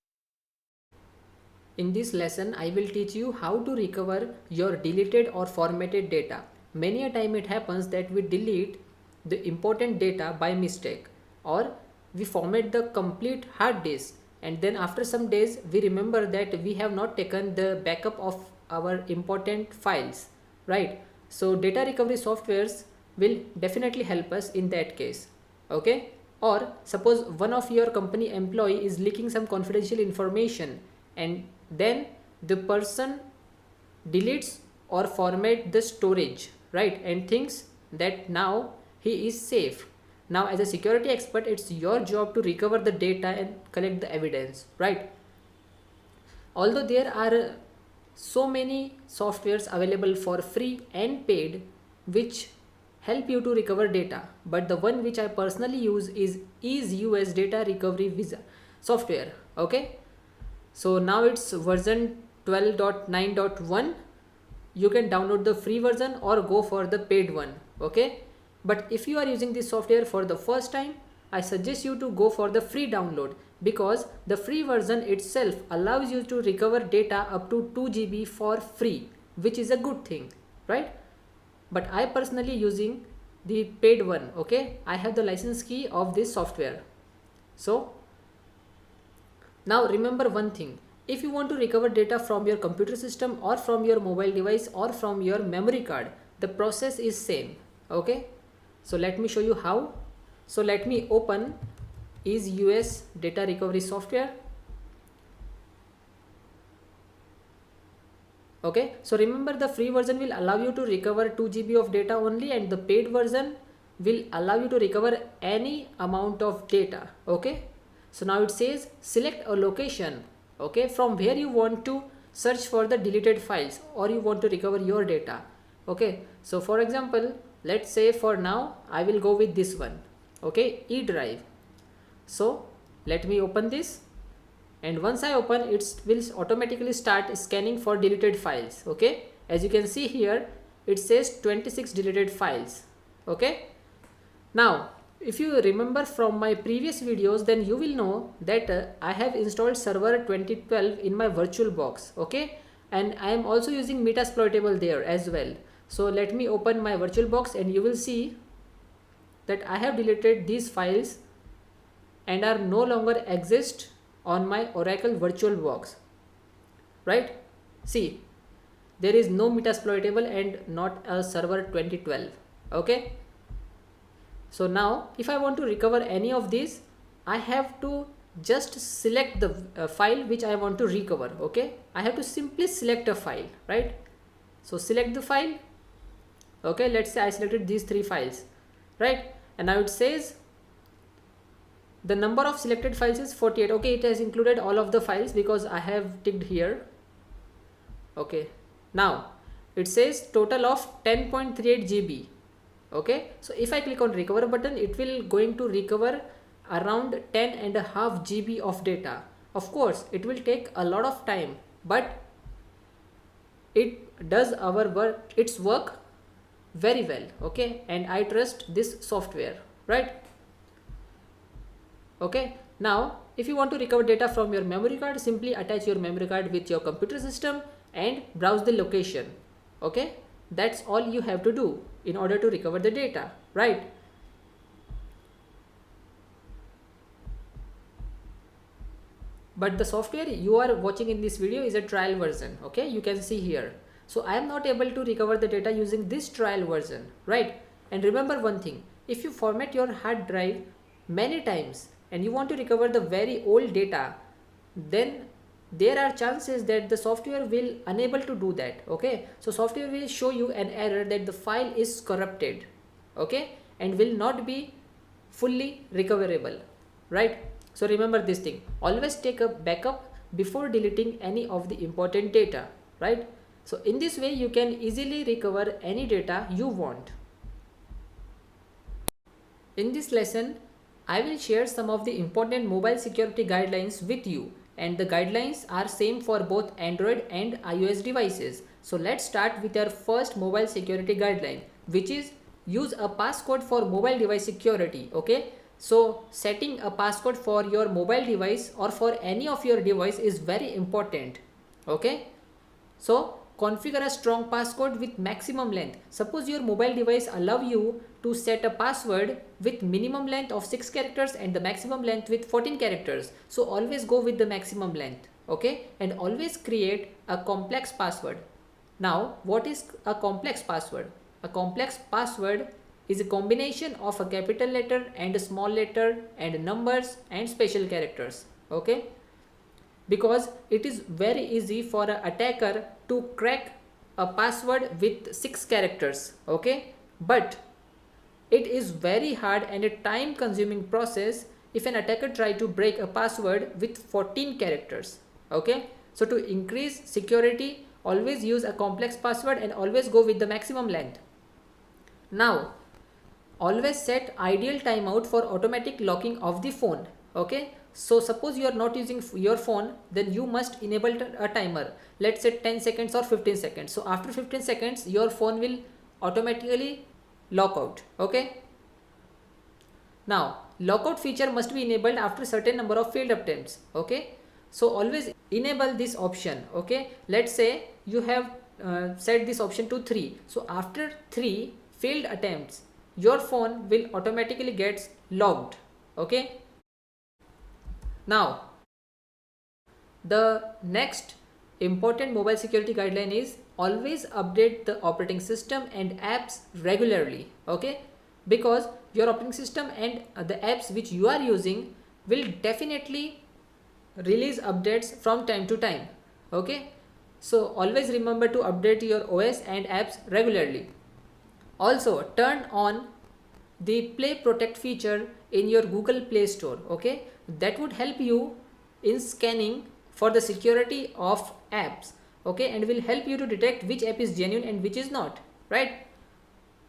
In this lesson, I will teach you how to recover your deleted or formatted data. Many a time it happens that we delete the important data by mistake, or we format the complete hard disk, and then after some days we remember that we have not taken the backup of our important files, right? So data recovery softwares will definitely help us in that case. Okay? Or suppose one of your company employee is leaking some confidential information, and then the person deletes or format the storage, right, and thinks that now he is safe. Now as a security expert, it's your job to recover the data and collect the evidence, right? Although there are so many softwares available for free and paid which help you to recover data, but the one which I personally use is US Data Recovery Visa software. Okay, so now it's version 12.9.1. You can download the free version or go for the paid one. Okay, but if you are using this software for the first time, I suggest you to go for the free download, because the free version itself allows you to recover data up to 2 GB for free, which is a good thing, right? But I personally using the paid one. Okay, I have the license key of this software. So now remember one thing, if you want to recover data from your computer system or from your mobile device or from your memory card, the process is same. Okay, so let me show you how. So let me open US Data Recovery software. Okay, so remember the free version will allow you to recover 2 GB of data only, and the paid version will allow you to recover any amount of data. Okay, so now it says select a location, okay, from where you want to search for the deleted files or you want to recover your data. Okay, so for example, let's say for now I will go with this one. Okay, E drive. So let me open this, and once I open, it will automatically start scanning for deleted files. Okay, as you can see here, it says 26 deleted files. Okay, now if you remember from my previous videos, then you will know that I have installed server 2012 in my virtual box. Okay, and I am also using Metasploitable there as well. So let me open my virtual box, and you will see that I have deleted these files and are no longer exist on my Oracle virtual box, right? See, there is no Metasploitable and not a server 2012. Okay, so now if I want to recover any of these, I have to just select the file which I want to recover. Okay, I have to simply select a file, right? So select the file. Okay, let's say I selected these 3 files, right? And now it says the number of selected files is 48. Okay, it has included all of the files because I have ticked here. Okay, now it says total of 10.38 GB. Okay, so if I click on recover button, it will going to recover around 10.5 GB of data. Of course, it will take a lot of time, but it does its work very well. Okay, and I trust this software, right? Okay, now if you want to recover data from your memory card, simply attach your memory card with your computer system and browse the location. Okay, that's all you have to do in order to recover the data, right? But the software you are watching in this video is a trial version. Okay, you can see here. So I am not able to recover the data using this trial version, right? And remember one thing, if you format your hard drive many times and you want to recover the very old data, then there are chances that the software will unable to do that. Okay, so software will show you an error that the file is corrupted, okay, and will not be fully recoverable, right? So remember this thing, always take a backup before deleting any of the important data, right? So in this way you can easily recover any data you want. In this lesson, I will share some of the important mobile security guidelines with you, and the guidelines are same for both Android and iOS devices. So let's start with our first mobile security guideline, which is use a passcode for mobile device security. Okay, so setting a passcode for your mobile device or for any of your device is very important. Okay, so configure a strong passcode with maximum length. Suppose your mobile device allow you to set a password with minimum length of 6 characters and the maximum length with 14 characters. So always go with the maximum length, okay? And always create a complex password. Now, what is a complex password? A complex password is a combination of a capital letter and a small letter and numbers and special characters, okay? Because it is very easy for an attacker to crack a password with 6 characters, okay, but it is very hard and a time consuming process if an attacker try to break a password with 14 characters, okay. So to increase security, always use a complex password and always go with the maximum length. Now always set ideal timeout for automatic locking of the phone, okay. So suppose you are not using your phone, then you must enable a timer. Let's say 10 seconds or 15 seconds. So after 15 seconds, your phone will automatically lock out. Okay. Now lockout feature must be enabled after certain number of failed attempts. Okay. So always enable this option. Okay. Let's say you have set this option to 3. So after 3 failed attempts, your phone will automatically get locked. Okay. Now, the next important mobile security guideline is always update the operating system and apps regularly, okay? Because your operating system and the apps which you are using will definitely release updates from time to time, okay? So always remember to update your OS and apps regularly. Also, turn on the Play Protect feature in your Google Play Store, okay? That would help you in scanning for the security of apps, okay, and will help you to detect which app is genuine and which is not, right?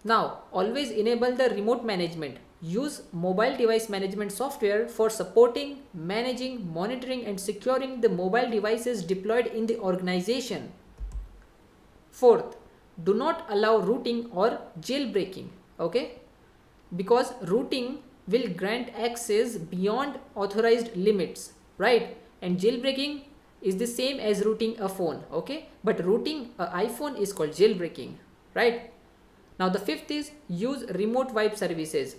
Now always enable the remote management. Use mobile device management software for supporting, managing, monitoring and securing the mobile devices deployed in the organization. Fourth, do not allow rooting or jailbreaking, okay, because rooting will grant access beyond authorized limits, right? And jailbreaking is the same as rooting a phone, okay, but rooting an iPhone is called jailbreaking, right? Now the fifth is use remote wipe services.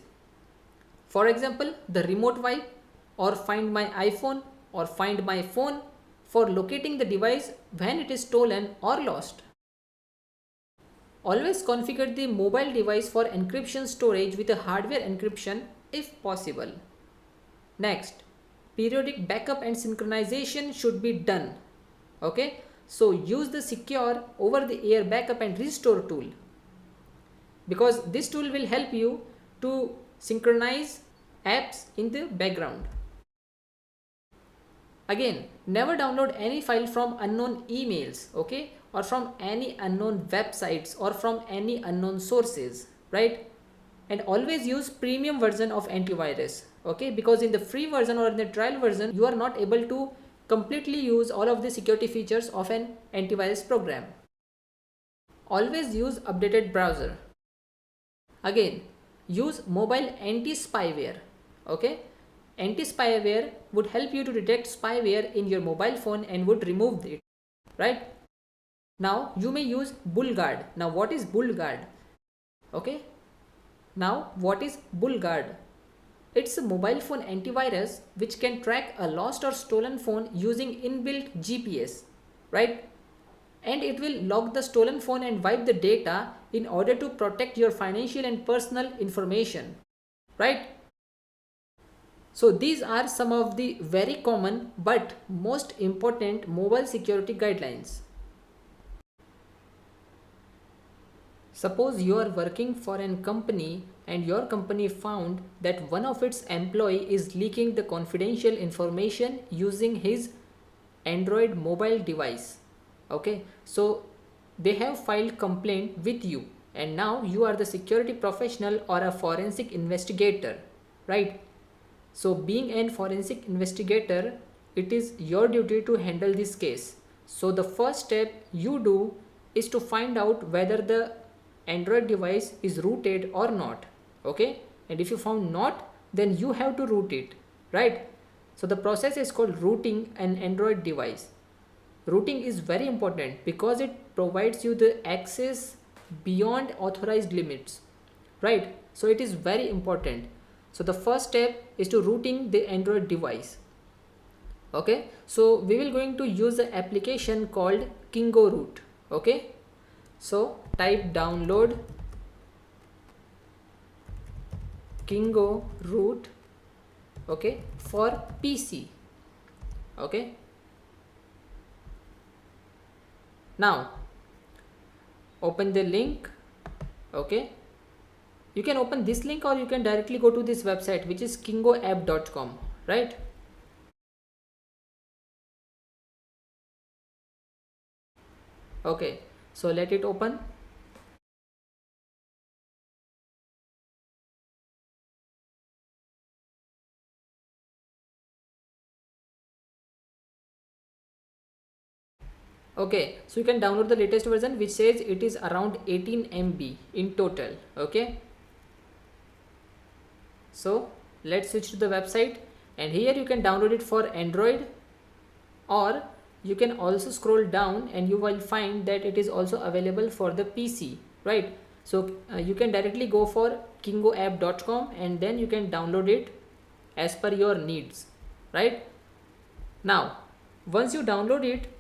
For example, the remote wipe or find my iPhone or find my phone for locating the device when it is stolen or lost. Always configure the mobile device for encryption storage with a hardware encryption if possible. Next, periodic backup and synchronization should be done, okay. So use the secure over the air backup and restore tool, because this tool will help you to synchronize apps in the background. Again, never download any file from unknown emails, okay, or from any unknown websites or from any unknown sources, right? And always use premium version of antivirus, okay, because in the free version or in the trial version you are not able to completely use all of the security features of an antivirus program. Always use updated browser. Again, use mobile anti-spyware, okay. Anti-spyware would help you to detect spyware in your mobile phone and would remove it, right? Now you may use BullGuard. Now what is BullGuard? Okay. Now what is BullGuard? It's a mobile phone antivirus which can track a lost or stolen phone using inbuilt GPS, right? And it will log the stolen phone and wipe the data in order to protect your financial and personal information, right? So these are some of the very common but most important mobile security guidelines. Suppose you are working for a company and your company found that one of its employee is leaking the confidential information using his Android mobile device. Okay, so they have filed complaint with you, and now you are the security professional or a forensic investigator, right? So being a forensic investigator, it is your duty to handle this case. So the first step you do is to find out whether the Android device is rooted or not. Okay, and if you found not, then you have to root it, right? So the process is called rooting an Android device. Rooting is very important because it provides you the access beyond authorized limits, right? So it is very important. So the first step is to rooting the Android device. Okay, so we will going to use the application called Kingo Root. Okay, so type download Kingo Root, okay, for PC. Okay, now open the link. Okay, you can open this link or you can directly go to this website, which is kingoapp.com, right? Okay, so let it open. Okay, so you can download the latest version, which says it is around 18 MB in total. Okay, so let's switch to the website, and here you can download it for Android, or you can also scroll down and you will find that it is also available for the PC, right? So you can directly go for kingoapp.com and then you can download it as per your needs, right? Now once you download it,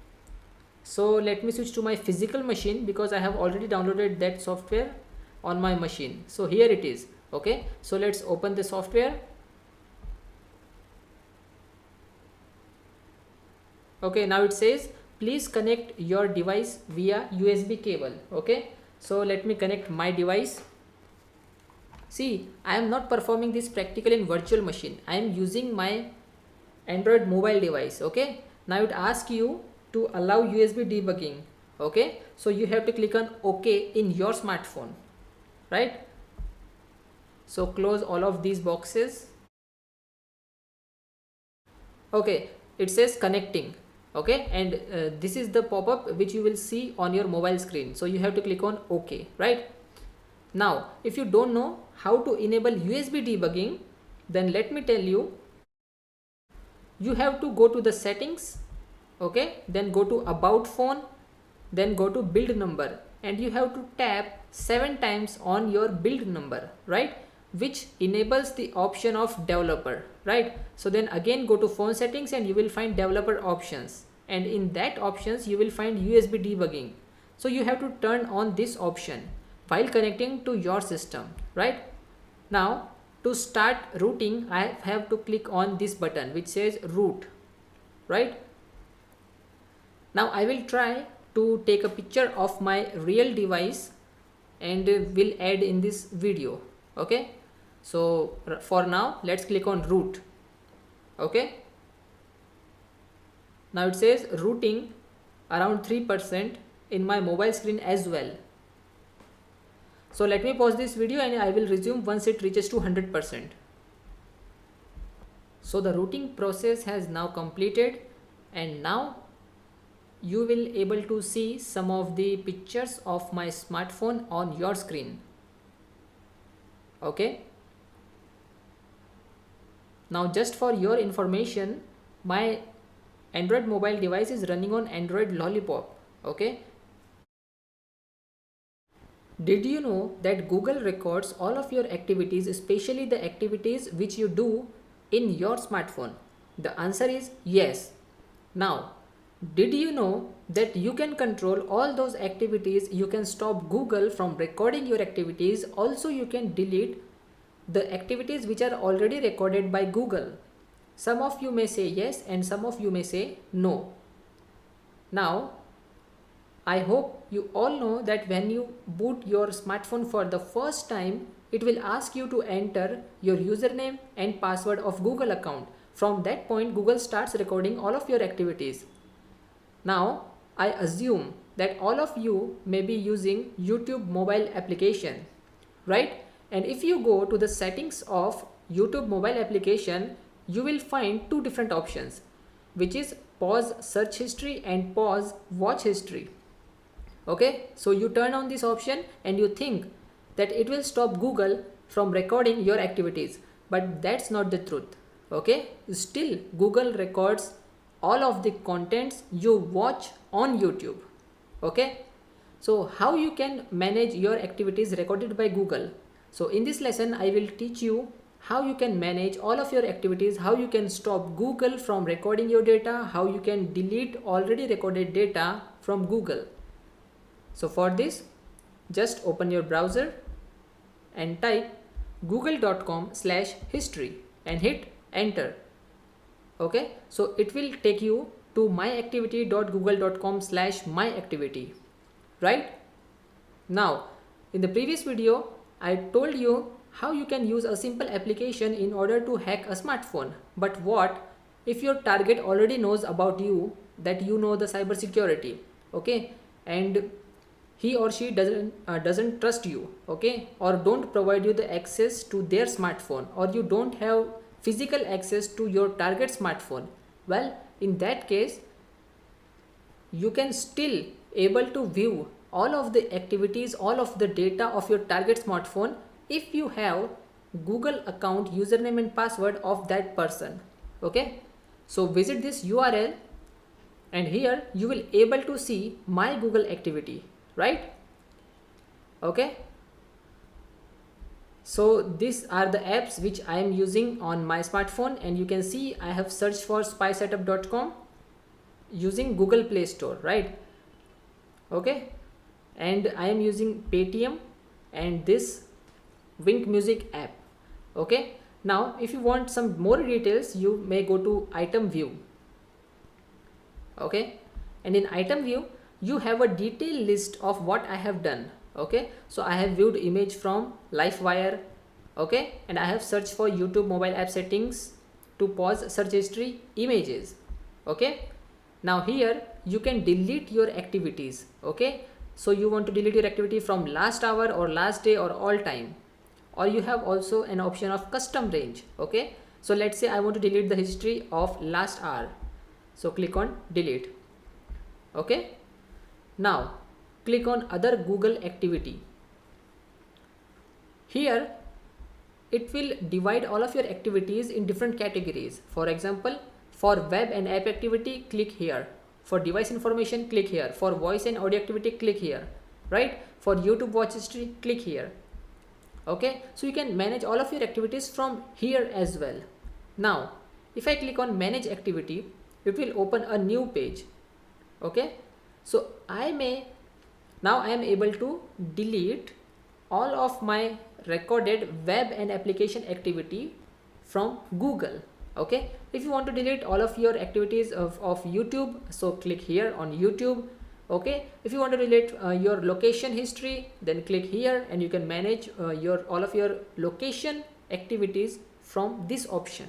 so let me switch to my physical machine because I have already downloaded that software on my machine. So here it is. Okay, so let's open the software. Okay, now it says please connect your device via USB cable. Okay, so let me connect my device. See, I am not performing this practical in virtual machine. I am using my Android mobile device. Okay, now it asks you to allow USB debugging. Okay, so you have to click on OK in your smartphone, right? So close all of these boxes. Okay, it says connecting. Okay, and this is the pop-up which you will see on your mobile screen, so you have to click on OK, right? Now if you don't know how to enable USB debugging, then let me tell you, you have to go to the settings. Okay, then go to about phone, then go to build number, and you have to tap 7 times on your build number, right, which enables the option of developer, right? So then again go to phone settings and you will find developer options, and in that options you will find USB debugging. So you have to turn on this option while connecting to your system, right? Now to start rooting, I have to click on this button which says root, right? Now I will try to take a picture of my real device and will add in this video. Okay, so for now let's click on root. Okay, now it says rooting around 3% in my mobile screen as well. So let me pause this video and I will resume once it reaches to 100%. So the rooting process has now completed, and now you will able to see some of the pictures of my smartphone on your screen. Okay, now just for your information, my Android mobile device is running on Android Lollipop. Okay, did you know that Google records all of your activities, especially the activities which you do in your smartphone? The answer is yes. Now did you know that you can control all those activities? You can stop Google from recording your activities. Also you can delete the activities which are already recorded by Google. Some of you may say yes and some of you may say no. Now, I hope you all know that when you boot your smartphone for the first time, it will ask you to enter your username and password of Google account. From that point, Google starts recording all of your activities. Now, I assume that all of you may be using YouTube mobile application, right? And if you go to the settings of YouTube mobile application, you will find two different options, which is pause search history and pause watch history. Okay, so you turn on this option and you think that it will stop Google from recording your activities, but that's not the truth. Okay, still Google records all of the contents you watch on YouTube. Okay, so how you can manage your activities recorded by Google? So in this lesson I will teach you how you can manage all of your activities, how you can stop Google from recording your data, how you can delete already recorded data from Google. So for this, just open your browser and type google.com/history and hit enter. Okay, so it will take you to myactivity.google.com/myactivity, right? Now, in the previous video, I told you how you can use a simple application in order to hack a smartphone. But what if your target already knows about you, that you know the cybersecurity, okay, and he or she doesn't trust you, okay, or don't provide you the access to their smartphone, or you don't have physical access to your target smartphone? Well, in that case, you can still able to view all of the activities, all of the data of your target smartphone if you have Google account username and password of that person. Okay, so visit this URL and here you will able to see my Google activity, right? Okay, so these are the apps which I am using on my smartphone, and you can see I have searched for spysetup.com using Google Play Store, right? Okay, and I am using Paytm and this Wink Music app. Okay, now if you want some more details, you may go to item view. Okay, and in item view you have a detailed list of what I have done. Okay, so I have viewed image from LifeWire, okay, and I have searched for YouTube mobile app settings to pause search history images. Okay, now here you can delete your activities. Okay, so you want to delete your activity from last hour or last day or all time, or you have also an option of custom range. Okay, so let's say I want to delete the history of last hour, so click on delete. Okay, now click on other Google activity. Here it will divide all of your activities in different categories. For example, for web and app activity, click here. For device information, click here. For voice and audio activity, click here, right? For YouTube watch history, click here. Okay, so you can manage all of your activities from here as well. Now if I click on manage activity, it will open a new page. Okay, so now I am able to delete all of my recorded web and application activity from Google. Okay, if you want to delete all of your activities of YouTube, so click here on YouTube. Okay, if you want to delete your location history, then click here and you can manage all of your location activities from this option.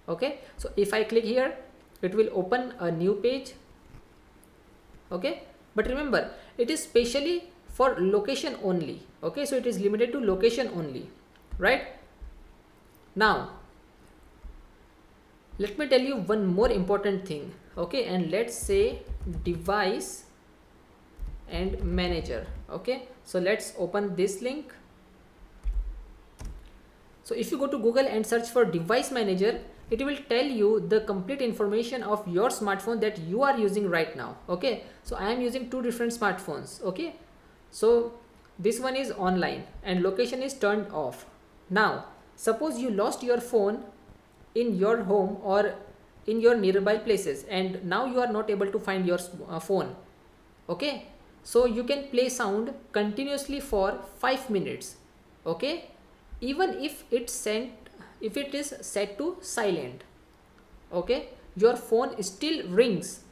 Okay, so if I click here, it will open a new page. Okay, but remember, it is specially for location only. Okay, so it is limited to location only, right? Now let me tell you one more important thing. Okay, and let's say device and manager. Okay, so let's open this link. So if you go to Google and search for device manager, it will tell you the complete information of your smartphone that you are using right now. Okay, so I am using two different smartphones. Okay, so this one is online and location is turned off. Now suppose you lost your phone in your home or in your nearby places, and now you are not able to find your phone. Okay, so you can play sound continuously for 5 minutes. Okay, even if it is set to silent. okay, your phone still rings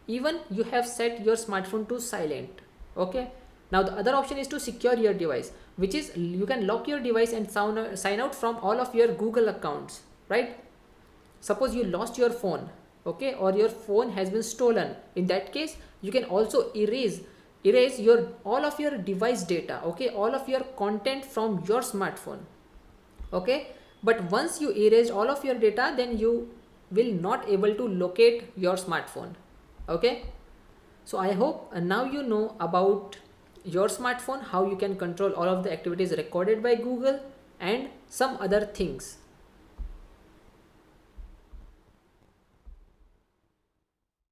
even you have set your smartphone to silent. Okay, now the other option is to secure your device, which is you can lock your device and sign out from all of your Google accounts, right? Suppose you lost your phone, okay, or your phone has been stolen. In that case, you can also erase your all of your device data, okay, all of your content from your smartphone, okay. But once you erase all of your data, then you will not able to locate your smartphone, okay. So I hope now you know about your smartphone, how you can control all of the activities recorded by Google and some other things.